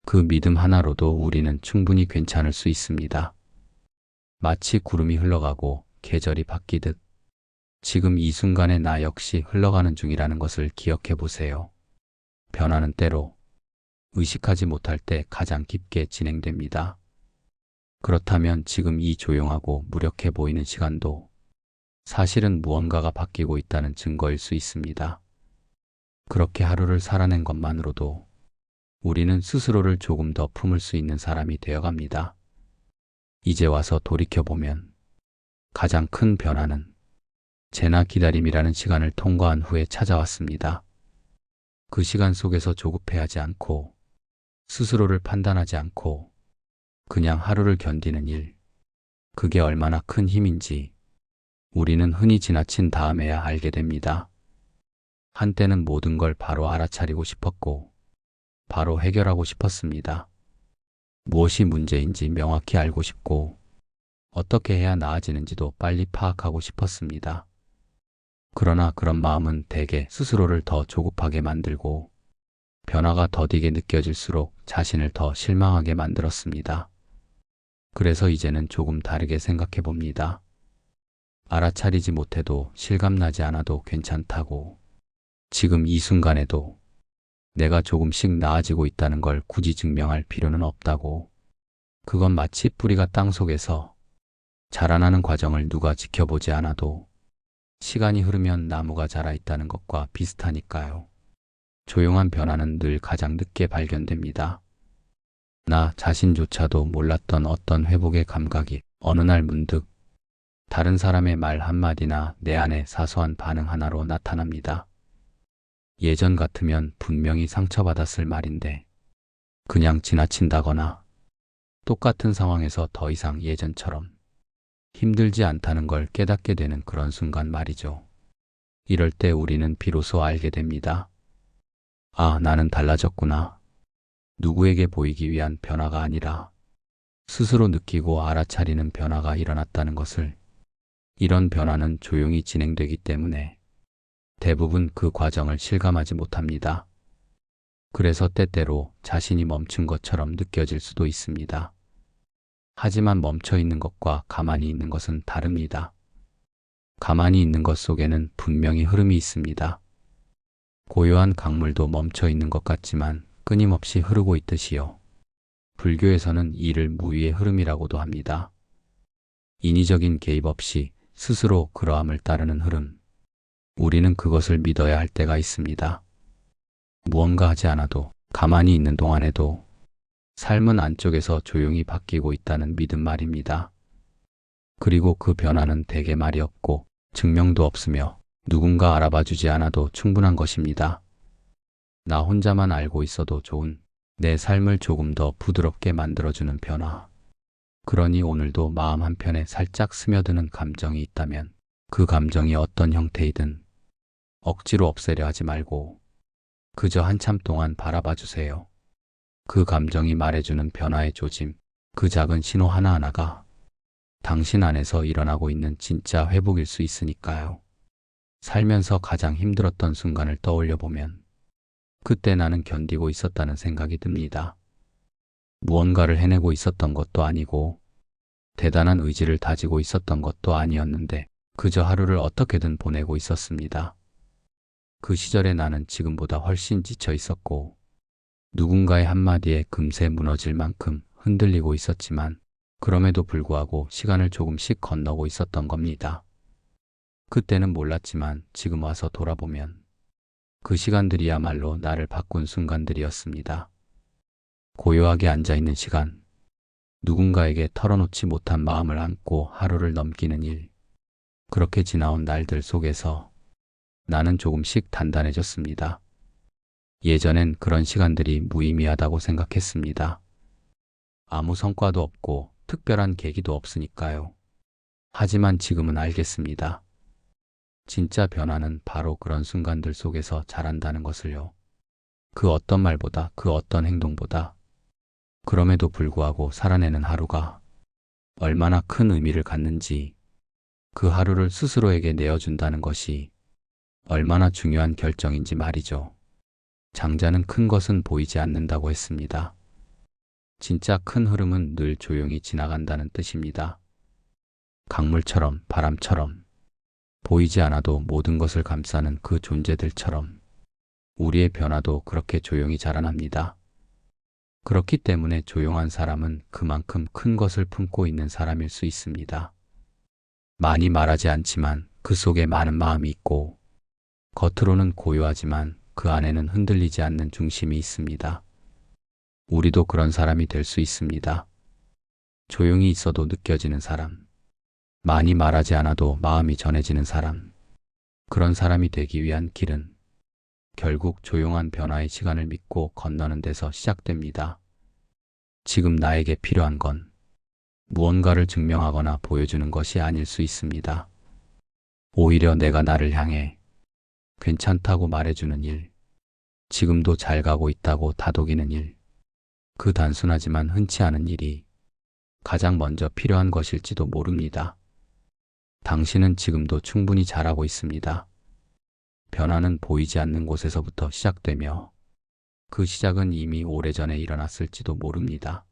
그 믿음 하나로도 우리는 충분히 괜찮을 수 있습니다. 마치 구름이 흘러가고 계절이 바뀌듯 지금 이 순간에 나 역시 흘러가는 중이라는 것을 기억해 보세요. 변화는 때로 의식하지 못할 때 가장 깊게 진행됩니다. 그렇다면 지금 이 조용하고 무력해 보이는 시간도 사실은 무언가가 바뀌고 있다는 증거일 수 있습니다. 그렇게 하루를 살아낸 것만으로도 우리는 스스로를 조금 더 품을 수 있는 사람이 되어갑니다. 이제 와서 돌이켜보면 가장 큰 변화는 재나 기다림이라는 시간을 통과한 후에 찾아왔습니다. 그 시간 속에서 조급해하지 않고 스스로를 판단하지 않고 그냥 하루를 견디는 일, 그게 얼마나 큰 힘인지 우리는 흔히 지나친 다음에야 알게 됩니다. 한때는 모든 걸 바로 알아차리고 싶었고 바로 해결하고 싶었습니다. 무엇이 문제인지 명확히 알고 싶고 어떻게 해야 나아지는지도 빨리 파악하고 싶었습니다. 그러나 그런 마음은 대개 스스로를 더 조급하게 만들고 변화가 더디게 느껴질수록 자신을 더 실망하게 만들었습니다. 그래서 이제는 조금 다르게 생각해 봅니다. 알아차리지 못해도 실감나지 않아도 괜찮다고, 지금 이 순간에도 내가 조금씩 나아지고 있다는 걸 굳이 증명할 필요는 없다고, 그건 마치 뿌리가 땅 속에서 자라나는 과정을 누가 지켜보지 않아도 시간이 흐르면 나무가 자라 있다는 것과 비슷하니까요. 조용한 변화는 늘 가장 늦게 발견됩니다. 나 자신조차도 몰랐던 어떤 회복의 감각이 어느 날 문득 다른 사람의 말 한마디나 내 안의 사소한 반응 하나로 나타납니다. 예전 같으면 분명히 상처받았을 말인데 그냥 지나친다거나 똑같은 상황에서 더 이상 예전처럼 힘들지 않다는 걸 깨닫게 되는 그런 순간 말이죠. 이럴 때 우리는 비로소 알게 됩니다. 아, 나는 달라졌구나. 누구에게 보이기 위한 변화가 아니라 스스로 느끼고 알아차리는 변화가 일어났다는 것을. 이런 변화는 조용히 진행되기 때문에 대부분 그 과정을 실감하지 못합니다. 그래서 때때로 자신이 멈춘 것처럼 느껴질 수도 있습니다. 하지만 멈춰 있는 것과 가만히 있는 것은 다릅니다. 가만히 있는 것 속에는 분명히 흐름이 있습니다. 고요한 강물도 멈춰 있는 것 같지만 끊임없이 흐르고 있듯이요. 불교에서는 이를 무위의 흐름이라고도 합니다. 인위적인 개입 없이 스스로 그러함을 따르는 흐름. 우리는 그것을 믿어야 할 때가 있습니다. 무언가 하지 않아도 가만히 있는 동안에도 삶은 안쪽에서 조용히 바뀌고 있다는 믿음 말입니다. 그리고 그 변화는 대개 말이 없고 증명도 없으며 누군가 알아봐 주지 않아도 충분한 것입니다. 나 혼자만 알고 있어도 좋은 내 삶을 조금 더 부드럽게 만들어주는 변화. 그러니 오늘도 마음 한편에 살짝 스며드는 감정이 있다면 그 감정이 어떤 형태이든 억지로 없애려 하지 말고 그저 한참 동안 바라봐 주세요. 그 감정이 말해주는 변화의 조짐, 그 작은 신호 하나하나가 당신 안에서 일어나고 있는 진짜 회복일 수 있으니까요. 살면서 가장 힘들었던 순간을 떠올려 보면 그때 나는 견디고 있었다는 생각이 듭니다. 무언가를 해내고 있었던 것도 아니고 대단한 의지를 다지고 있었던 것도 아니었는데 그저 하루를 어떻게든 보내고 있었습니다. 그 시절에 나는 지금보다 훨씬 지쳐 있었고 누군가의 한마디에 금세 무너질 만큼 흔들리고 있었지만 그럼에도 불구하고 시간을 조금씩 건너고 있었던 겁니다. 그때는 몰랐지만 지금 와서 돌아보면 그 시간들이야말로 나를 바꾼 순간들이었습니다. 고요하게 앉아있는 시간, 누군가에게 털어놓지 못한 마음을 안고 하루를 넘기는 일, 그렇게 지나온 날들 속에서 나는 조금씩 단단해졌습니다. 예전엔 그런 시간들이 무의미하다고 생각했습니다. 아무 성과도 없고 특별한 계기도 없으니까요. 하지만 지금은 알겠습니다. 진짜 변화는 바로 그런 순간들 속에서 자란다는 것을요. 그 어떤 말보다 그 어떤 행동보다 그럼에도 불구하고 살아내는 하루가 얼마나 큰 의미를 갖는지 그 하루를 스스로에게 내어준다는 것이 얼마나 중요한 결정인지 말이죠. 장자는 큰 것은 보이지 않는다고 했습니다. 진짜 큰 흐름은 늘 조용히 지나간다는 뜻입니다. 강물처럼 바람처럼 보이지 않아도 모든 것을 감싸는 그 존재들처럼 우리의 변화도 그렇게 조용히 자라납니다. 그렇기 때문에 조용한 사람은 그만큼 큰 것을 품고 있는 사람일 수 있습니다. 많이 말하지 않지만 그 속에 많은 마음이 있고 겉으로는 고요하지만 그 안에는 흔들리지 않는 중심이 있습니다. 우리도 그런 사람이 될 수 있습니다. 조용히 있어도 느껴지는 사람, 많이 말하지 않아도 마음이 전해지는 사람, 그런 사람이 되기 위한 길은 결국 조용한 변화의 시간을 믿고 건너는 데서 시작됩니다. 지금 나에게 필요한 건 무언가를 증명하거나 보여주는 것이 아닐 수 있습니다. 오히려 내가 나를 향해 괜찮다고 말해주는 일, 지금도 잘 가고 있다고 다독이는 일, 그 단순하지만 흔치 않은 일이 가장 먼저 필요한 것일지도 모릅니다. 당신은 지금도 충분히 잘하고 있습니다. 변화는 보이지 않는 곳에서부터 시작되며 그 시작은 이미 오래전에 일어났을지도 모릅니다.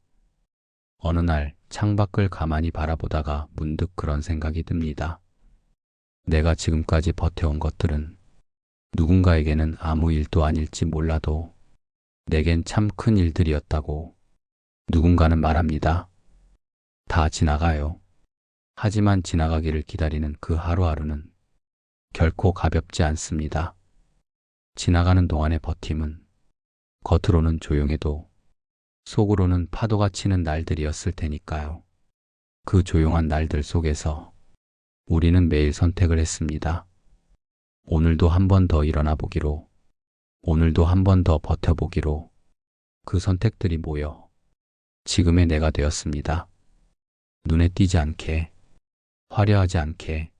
어느 날 창밖을 가만히 바라보다가 문득 그런 생각이 듭니다. 내가 지금까지 버텨온 것들은 누군가에게는 아무 일도 아닐지 몰라도 내겐 참 큰 일들이었다고 누군가는 말합니다. 다 지나가요. 하지만 지나가기를 기다리는 그 하루하루는 결코 가볍지 않습니다. 지나가는 동안의 버팀은 겉으로는 조용해도 속으로는 파도가 치는 날들이었을 테니까요. 그 조용한 날들 속에서 우리는 매일 선택을 했습니다. 오늘도 한 번 더 일어나 보기로, 오늘도 한 번 더 버텨보기로. 그 선택들이 모여 지금의 내가 되었습니다. 눈에 띄지 않게, 화려하지 않게,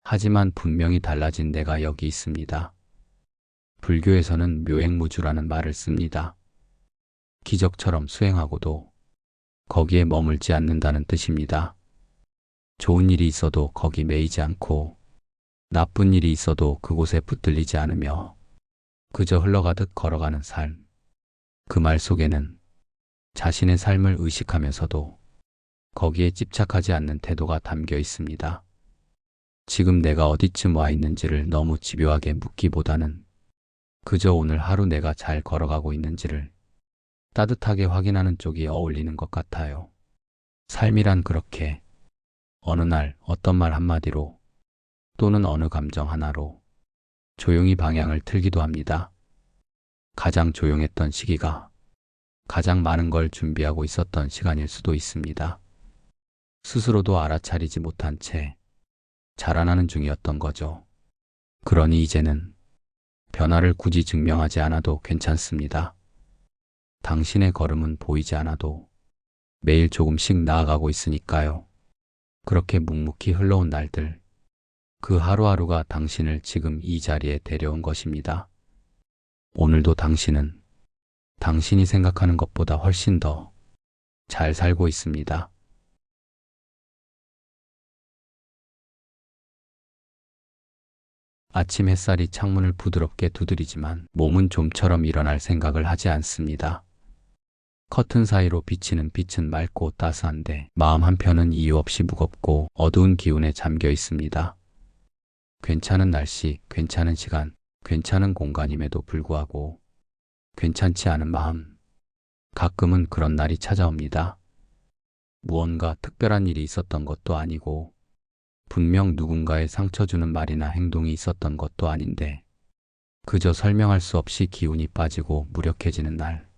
하지만 분명히 달라진 내가 여기 있습니다. 불교에서는 묘행무주라는 말을 씁니다. 기적처럼 수행하고도 거기에 머물지 않는다는 뜻입니다. 좋은 일이 있어도 거기 매이지 않고 나쁜 일이 있어도 그곳에 붙들리지 않으며 그저 흘러가듯 걸어가는 삶. 그 말 속에는 자신의 삶을 의식하면서도 거기에 집착하지 않는 태도가 담겨 있습니다. 지금 내가 어디쯤 와 있는지를 너무 집요하게 묻기보다는 그저 오늘 하루 내가 잘 걸어가고 있는지를 따뜻하게 확인하는 쪽이 어울리는 것 같아요. 삶이란 그렇게 어느 날 어떤 말 한마디로 또는 어느 감정 하나로 조용히 방향을 틀기도 합니다. 가장 조용했던 시기가 가장 많은 걸 준비하고 있었던 시간일 수도 있습니다. 스스로도 알아차리지 못한 채 자라나는 중이었던 거죠. 그러니 이제는 변화를 굳이 증명하지 않아도 괜찮습니다. 당신의 걸음은 보이지 않아도 매일 조금씩 나아가고 있으니까요. 그렇게 묵묵히 흘러온 날들, 그 하루하루가 당신을 지금 이 자리에 데려온 것입니다. 오늘도 당신은 당신이 생각하는 것보다 훨씬 더 잘 살고 있습니다. 아침 햇살이 창문을 부드럽게 두드리지만 몸은 좀처럼 일어날 생각을 하지 않습니다. 커튼 사이로 비치는 빛은 맑고 따스한데 마음 한편은 이유 없이 무겁고 어두운 기운에 잠겨 있습니다. 괜찮은 날씨, 괜찮은 시간, 괜찮은 공간임에도 불구하고 괜찮지 않은 마음. 가끔은 그런 날이 찾아옵니다. 무언가 특별한 일이 있었던 것도 아니고 분명 누군가의 상처 주는 말이나 행동이 있었던 것도 아닌데 그저 설명할 수 없이 기운이 빠지고 무력해지는 날.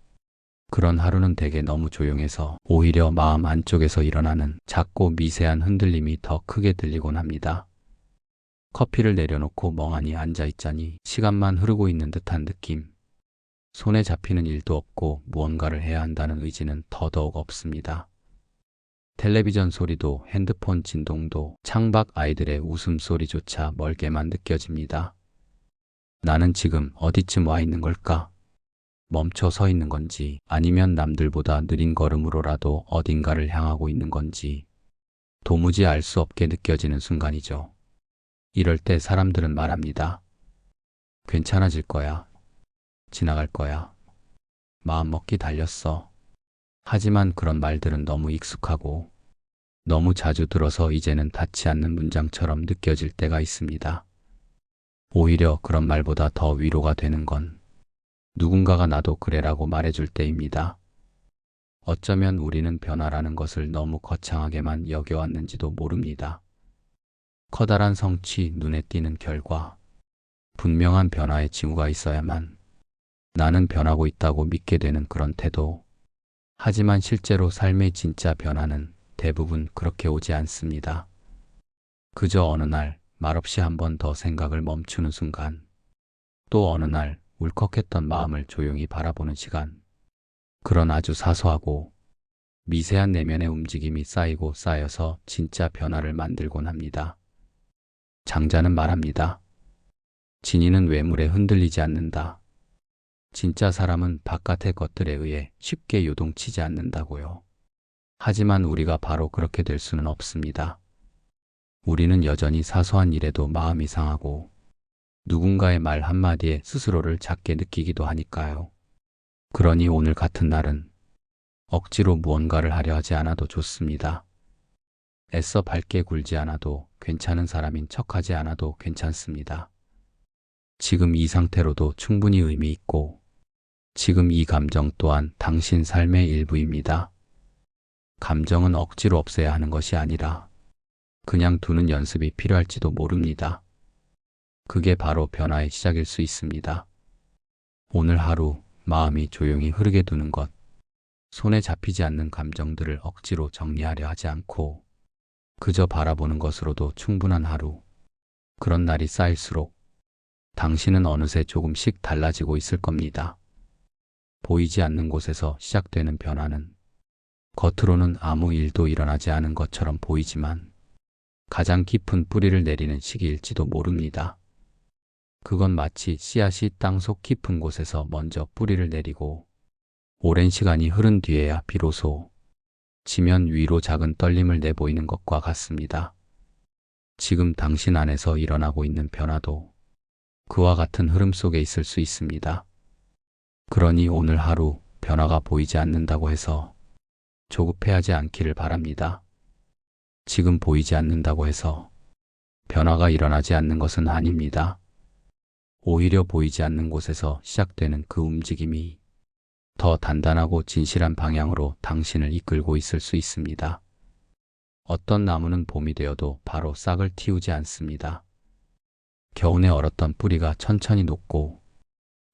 그런 하루는 되게 너무 조용해서 오히려 마음 안쪽에서 일어나는 작고 미세한 흔들림이 더 크게 들리곤 합니다. 커피를 내려놓고 멍하니 앉아있자니 시간만 흐르고 있는 듯한 느낌. 손에 잡히는 일도 없고 무언가를 해야 한다는 의지는 더더욱 없습니다. 텔레비전 소리도 핸드폰 진동도 창밖 아이들의 웃음소리조차 멀게만 느껴집니다. 나는 지금 어디쯤 와 있는 걸까? 멈춰 서 있는 건지 아니면 남들보다 느린 걸음으로라도 어딘가를 향하고 있는 건지 도무지 알 수 없게 느껴지는 순간이죠. 이럴 때 사람들은 말합니다. 괜찮아질 거야. 지나갈 거야. 마음먹기 달렸어. 하지만 그런 말들은 너무 익숙하고 너무 자주 들어서 이제는 닿지 않는 문장처럼 느껴질 때가 있습니다. 오히려 그런 말보다 더 위로가 되는 건 누군가가 나도 그래라고 말해줄 때입니다. 어쩌면 우리는 변화라는 것을 너무 거창하게만 여겨왔는지도 모릅니다. 커다란 성취, 눈에 띄는 결과, 분명한 변화의 징후가 있어야만 나는 변하고 있다고 믿게 되는 그런 태도. 하지만 실제로 삶의 진짜 변화는 대부분 그렇게 오지 않습니다. 그저 어느 날 말없이 한 번 더 생각을 멈추는 순간, 또 어느 날 울컥했던 마음을 조용히 바라보는 시간. 그런 아주 사소하고 미세한 내면의 움직임이 쌓이고 쌓여서 진짜 변화를 만들곤 합니다. 장자는 말합니다. 진이는 외물에 흔들리지 않는다. 진짜 사람은 바깥의 것들에 의해 쉽게 요동치지 않는다고요. 하지만 우리가 바로 그렇게 될 수는 없습니다. 우리는 여전히 사소한 일에도 마음이 상하고 누군가의 말 한마디에 스스로를 작게 느끼기도 하니까요. 그러니 오늘 같은 날은 억지로 무언가를 하려 하지 않아도 좋습니다. 애써 밝게 굴지 않아도 괜찮은 사람인 척하지 않아도 괜찮습니다. 지금 이 상태로도 충분히 의미 있고 지금 이 감정 또한 당신 삶의 일부입니다. 감정은 억지로 없애야 하는 것이 아니라 그냥 두는 연습이 필요할지도 모릅니다. 그게 바로 변화의 시작일 수 있습니다. 오늘 하루 마음이 조용히 흐르게 두는 것, 손에 잡히지 않는 감정들을 억지로 정리하려 하지 않고 그저 바라보는 것으로도 충분한 하루. 그런 날이 쌓일수록 당신은 어느새 조금씩 달라지고 있을 겁니다. 보이지 않는 곳에서 시작되는 변화는 겉으로는 아무 일도 일어나지 않은 것처럼 보이지만 가장 깊은 뿌리를 내리는 시기일지도 모릅니다. 그건 마치 씨앗이 땅속 깊은 곳에서 먼저 뿌리를 내리고 오랜 시간이 흐른 뒤에야 비로소 지면 위로 작은 떨림을 내보이는 것과 같습니다. 지금 당신 안에서 일어나고 있는 변화도 그와 같은 흐름 속에 있을 수 있습니다. 그러니 오늘 하루 변화가 보이지 않는다고 해서 조급해하지 않기를 바랍니다. 지금 보이지 않는다고 해서 변화가 일어나지 않는 것은 아닙니다. 오히려 보이지 않는 곳에서 시작되는 그 움직임이 더 단단하고 진실한 방향으로 당신을 이끌고 있을 수 있습니다. 어떤 나무는 봄이 되어도 바로 싹을 틔우지 않습니다. 겨우내 얼었던 뿌리가 천천히 녹고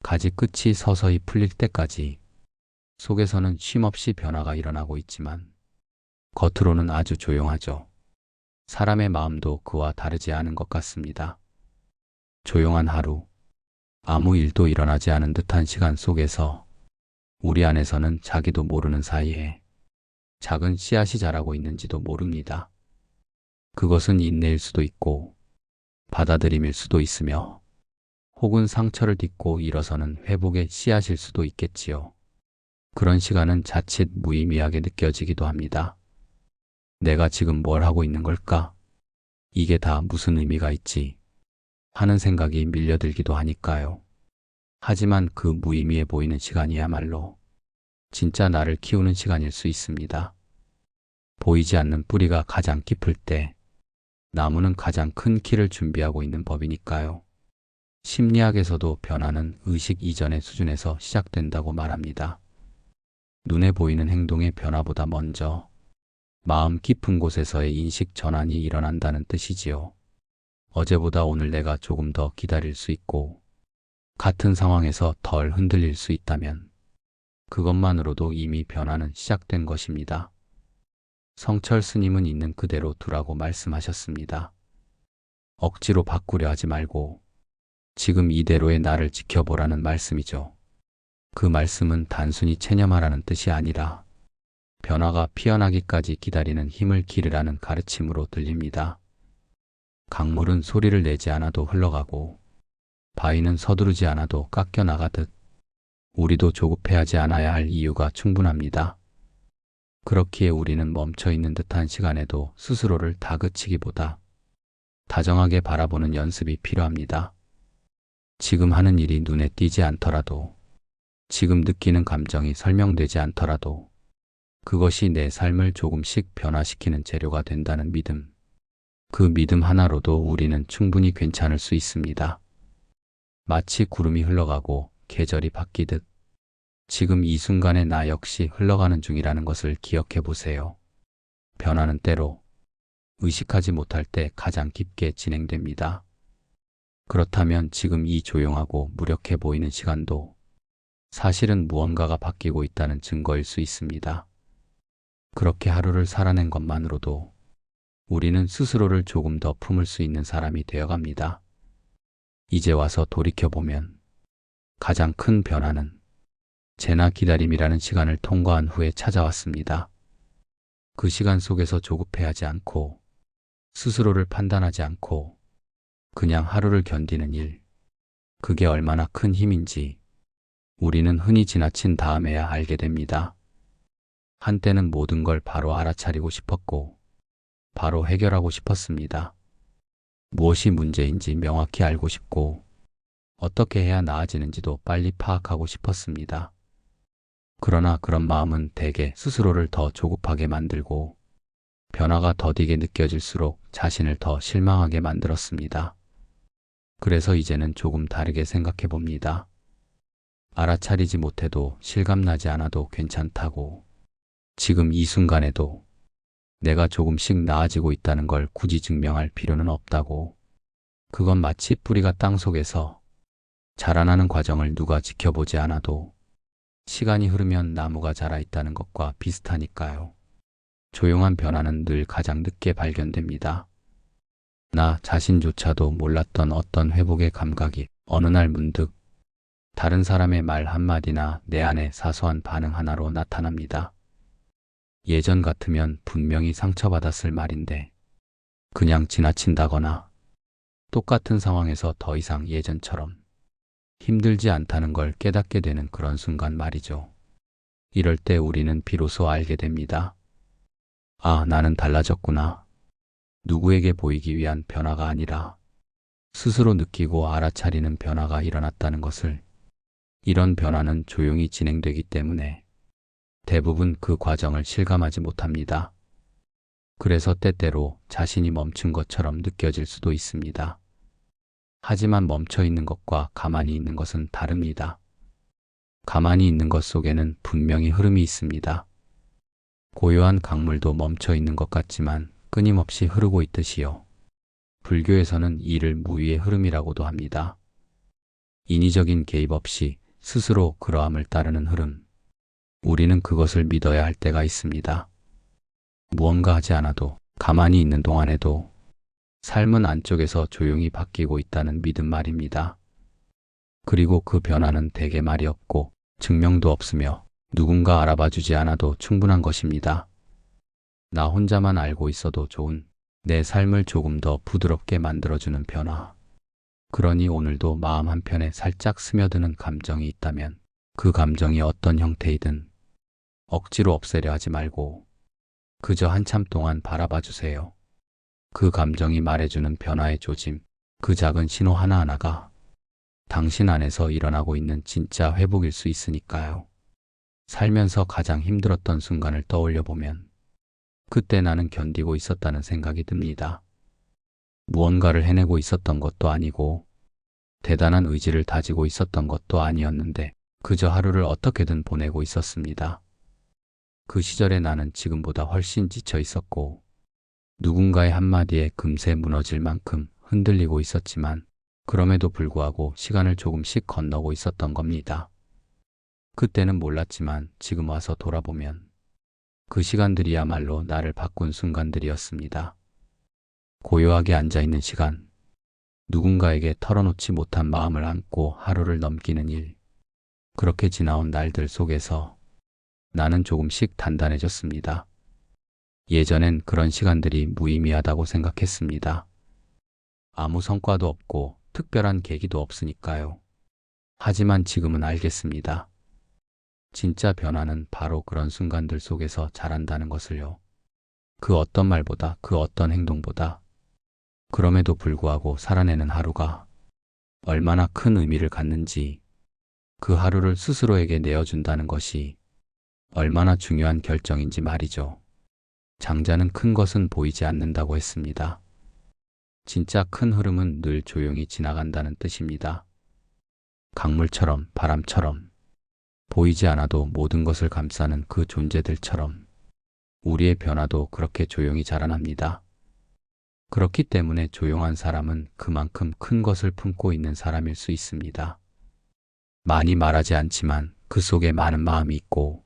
가지 끝이 서서히 풀릴 때까지 속에서는 쉼없이 변화가 일어나고 있지만 겉으로는 아주 조용하죠. 사람의 마음도 그와 다르지 않은 것 같습니다. 조용한 하루, 아무 일도 일어나지 않은 듯한 시간 속에서 우리 안에서는 자기도 모르는 사이에 작은 씨앗이 자라고 있는지도 모릅니다. 그것은 인내일 수도 있고 받아들임일 수도 있으며 혹은 상처를 딛고 일어서는 회복의 씨앗일 수도 있겠지요. 그런 시간은 자칫 무의미하게 느껴지기도 합니다. 내가 지금 뭘 하고 있는 걸까? 이게 다 무슨 의미가 있지? 하는 생각이 밀려들기도 하니까요. 하지만 그 무의미해 보이는 시간이야말로 진짜 나를 키우는 시간일 수 있습니다. 보이지 않는 뿌리가 가장 깊을 때 나무는 가장 큰 키를 준비하고 있는 법이니까요. 심리학에서도 변화는 의식 이전의 수준에서 시작된다고 말합니다. 눈에 보이는 행동의 변화보다 먼저 마음 깊은 곳에서의 인식 전환이 일어난다는 뜻이지요. 어제보다 오늘 내가 조금 더 기다릴 수 있고 같은 상황에서 덜 흔들릴 수 있다면 그것만으로도 이미 변화는 시작된 것입니다. 성철 스님은 있는 그대로 두라고 말씀하셨습니다. 억지로 바꾸려 하지 말고 지금 이대로의 나를 지켜보라는 말씀이죠. 그 말씀은 단순히 체념하라는 뜻이 아니라 변화가 피어나기까지 기다리는 힘을 기르라는 가르침으로 들립니다. 강물은 소리를 내지 않아도 흘러가고 바위는 서두르지 않아도 깎여 나가듯 우리도 조급해하지 않아야 할 이유가 충분합니다. 그렇기에 우리는 멈춰있는 듯한 시간에도 스스로를 다그치기보다 다정하게 바라보는 연습이 필요합니다. 지금 하는 일이 눈에 띄지 않더라도, 지금 느끼는 감정이 설명되지 않더라도 그것이 내 삶을 조금씩 변화시키는 재료가 된다는 믿음. 그 믿음 하나로도 우리는 충분히 괜찮을 수 있습니다. 마치 구름이 흘러가고 계절이 바뀌듯 지금 이 순간에 나 역시 흘러가는 중이라는 것을 기억해 보세요. 변화는 때로 의식하지 못할 때 가장 깊게 진행됩니다. 그렇다면 지금 이 조용하고 무력해 보이는 시간도 사실은 무언가가 바뀌고 있다는 증거일 수 있습니다. 그렇게 하루를 살아낸 것만으로도 우리는 스스로를 조금 더 품을 수 있는 사람이 되어갑니다. 이제 와서 돌이켜보면 가장 큰 변화는 재나 기다림이라는 시간을 통과한 후에 찾아왔습니다. 그 시간 속에서 조급해하지 않고 스스로를 판단하지 않고 그냥 하루를 견디는 일, 그게 얼마나 큰 힘인지 우리는 흔히 지나친 다음에야 알게 됩니다. 한때는 모든 걸 바로 알아차리고 싶었고 바로 해결하고 싶었습니다. 무엇이 문제인지 명확히 알고 싶고 어떻게 해야 나아지는지도 빨리 파악하고 싶었습니다. 그러나 그런 마음은 대개 스스로를 더 조급하게 만들고 변화가 더디게 느껴질수록 자신을 더 실망하게 만들었습니다. 그래서 이제는 조금 다르게 생각해 봅니다. 알아차리지 못해도 실감나지 않아도 괜찮다고, 지금 이 순간에도 내가 조금씩 나아지고 있다는 걸 굳이 증명할 필요는 없다고, 그건 마치 뿌리가 땅속에서 자라나는 과정을 누가 지켜보지 않아도 시간이 흐르면 나무가 자라 있다는 것과 비슷하니까요. 조용한 변화는 늘 가장 늦게 발견됩니다. 나 자신조차도 몰랐던 어떤 회복의 감각이 어느 날 문득 다른 사람의 말 한마디나 내 안의 사소한 반응 하나로 나타납니다. 예전 같으면 분명히 상처받았을 말인데 그냥 지나친다거나 똑같은 상황에서 더 이상 예전처럼 힘들지 않다는 걸 깨닫게 되는 그런 순간 말이죠. 이럴 때 우리는 비로소 알게 됩니다. 아, 나는 달라졌구나. 누구에게 보이기 위한 변화가 아니라 스스로 느끼고 알아차리는 변화가 일어났다는 것을. 이런 변화는 조용히 진행되기 때문에 대부분 그 과정을 실감하지 못합니다. 그래서 때때로 자신이 멈춘 것처럼 느껴질 수도 있습니다. 하지만 멈춰 있는 것과 가만히 있는 것은 다릅니다. 가만히 있는 것 속에는 분명히 흐름이 있습니다. 고요한 강물도 멈춰 있는 것 같지만 끊임없이 흐르고 있듯이요. 불교에서는 이를 무위의 흐름이라고도 합니다. 인위적인 개입 없이 스스로 그러함을 따르는 흐름. 우리는 그것을 믿어야 할 때가 있습니다. 무언가 하지 않아도, 가만히 있는 동안에도 삶은 안쪽에서 조용히 바뀌고 있다는 믿음 말입니다. 그리고 그 변화는 대개 말이 없고 증명도 없으며 누군가 알아봐 주지 않아도 충분한 것입니다. 나 혼자만 알고 있어도 좋은 내 삶을 조금 더 부드럽게 만들어주는 변화. 그러니 오늘도 마음 한편에 살짝 스며드는 감정이 있다면 그 감정이 어떤 형태이든 억지로 없애려 하지 말고 그저 한참 동안 바라봐 주세요. 그 감정이 말해주는 변화의 조짐, 그 작은 신호 하나하나가 당신 안에서 일어나고 있는 진짜 회복일 수 있으니까요. 살면서 가장 힘들었던 순간을 떠올려 보면 그때 나는 견디고 있었다는 생각이 듭니다. 무언가를 해내고 있었던 것도 아니고 대단한 의지를 다지고 있었던 것도 아니었는데 그저 하루를 어떻게든 보내고 있었습니다. 그 시절에 나는 지금보다 훨씬 지쳐 있었고 누군가의 한마디에 금세 무너질 만큼 흔들리고 있었지만 그럼에도 불구하고 시간을 조금씩 건너고 있었던 겁니다. 그때는 몰랐지만 지금 와서 돌아보면 그 시간들이야말로 나를 바꾼 순간들이었습니다. 고요하게 앉아있는 시간, 누군가에게 털어놓지 못한 마음을 안고 하루를 넘기는 일, 그렇게 지나온 날들 속에서 나는 조금씩 단단해졌습니다. 예전엔 그런 시간들이 무의미하다고 생각했습니다. 아무 성과도 없고 특별한 계기도 없으니까요. 하지만 지금은 알겠습니다. 진짜 변화는 바로 그런 순간들 속에서 자란다는 것을요. 그 어떤 말보다 그 어떤 행동보다 그럼에도 불구하고 살아내는 하루가 얼마나 큰 의미를 갖는지 그 하루를 스스로에게 내어준다는 것이 얼마나 중요한 결정인지 말이죠. 장자는 큰 것은 보이지 않는다고 했습니다. 진짜 큰 흐름은 늘 조용히 지나간다는 뜻입니다. 강물처럼, 바람처럼, 보이지 않아도 모든 것을 감싸는 그 존재들처럼 우리의 변화도 그렇게 조용히 자라납니다. 그렇기 때문에 조용한 사람은 그만큼 큰 것을 품고 있는 사람일 수 있습니다. 많이 말하지 않지만 그 속에 많은 마음이 있고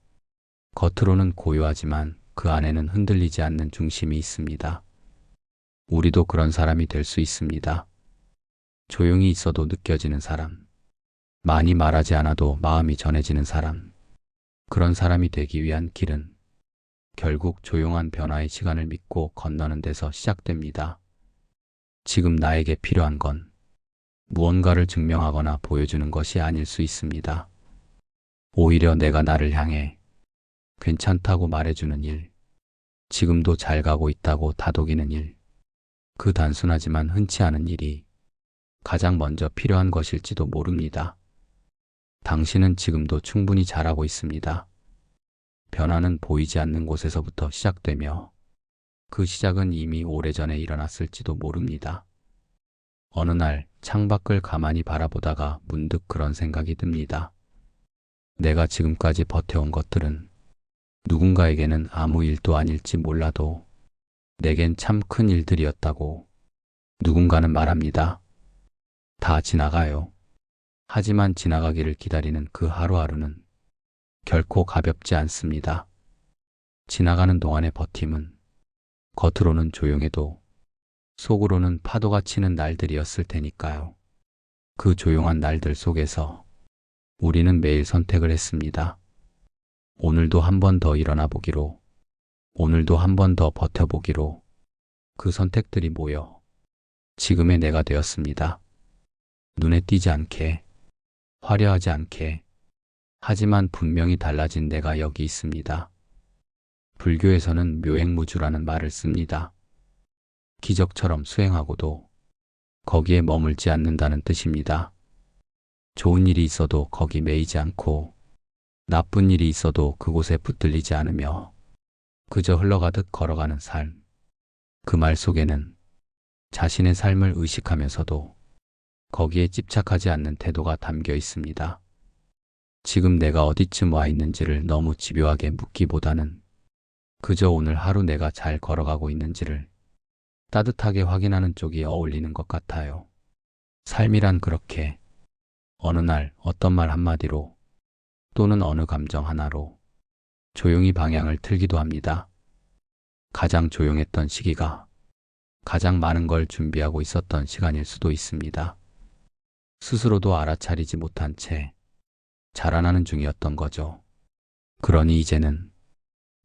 겉으로는 고요하지만 그 안에는 흔들리지 않는 중심이 있습니다. 우리도 그런 사람이 될 수 있습니다. 조용히 있어도 느껴지는 사람, 많이 말하지 않아도 마음이 전해지는 사람, 그런 사람이 되기 위한 길은 결국 조용한 변화의 시간을 믿고 건너는 데서 시작됩니다. 지금 나에게 필요한 건 무언가를 증명하거나 보여주는 것이 아닐 수 있습니다. 오히려 내가 나를 향해 괜찮다고 말해주는 일, 지금도 잘 가고 있다고 다독이는 일, 그 단순하지만 흔치 않은 일이 가장 먼저 필요한 것일지도 모릅니다. 당신은 지금도 충분히 잘하고 있습니다. 변화는 보이지 않는 곳에서부터 시작되며 그 시작은 이미 오래전에 일어났을지도 모릅니다. 어느 날 창밖을 가만히 바라보다가 문득 그런 생각이 듭니다. 내가 지금까지 버텨온 것들은 누군가에게는 아무 일도 아닐지 몰라도 내겐 참 큰 일들이었다고 누군가는 말합니다. 다 지나가요. 하지만 지나가기를 기다리는 그 하루하루는 결코 가볍지 않습니다. 지나가는 동안의 버팀은 겉으로는 조용해도 속으로는 파도가 치는 날들이었을 테니까요. 그 조용한 날들 속에서 우리는 매일 선택을 했습니다. 오늘도 한 번 더 일어나 보기로, 오늘도 한 번 더 버텨보기로. 그 선택들이 모여 지금의 내가 되었습니다. 눈에 띄지 않게, 화려하지 않게, 하지만 분명히 달라진 내가 여기 있습니다. 불교에서는 묘행무주라는 말을 씁니다. 기적처럼 수행하고도 거기에 머물지 않는다는 뜻입니다. 좋은 일이 있어도 거기 매이지 않고 나쁜 일이 있어도 그곳에 붙들리지 않으며 그저 흘러가듯 걸어가는 삶. 그 말 속에는 자신의 삶을 의식하면서도 거기에 집착하지 않는 태도가 담겨 있습니다. 지금 내가 어디쯤 와 있는지를 너무 집요하게 묻기보다는 그저 오늘 하루 내가 잘 걸어가고 있는지를 따뜻하게 확인하는 쪽이 어울리는 것 같아요. 삶이란 그렇게 어느 날 어떤 말 한마디로 또는 어느 감정 하나로 조용히 방향을 틀기도 합니다. 가장 조용했던 시기가 가장 많은 걸 준비하고 있었던 시간일 수도 있습니다. 스스로도 알아차리지 못한 채 자라나는 중이었던 거죠. 그러니 이제는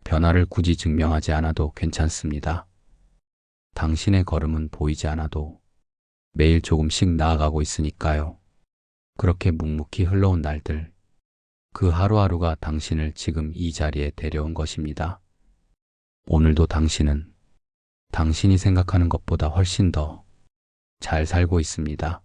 변화를 굳이 증명하지 않아도 괜찮습니다. 당신의 걸음은 보이지 않아도 매일 조금씩 나아가고 있으니까요. 그렇게 묵묵히 흘러온 날들, 그 하루하루가 당신을 지금 이 자리에 데려온 것입니다. 오늘도 당신은 당신이 생각하는 것보다 훨씬 더 잘 살고 있습니다.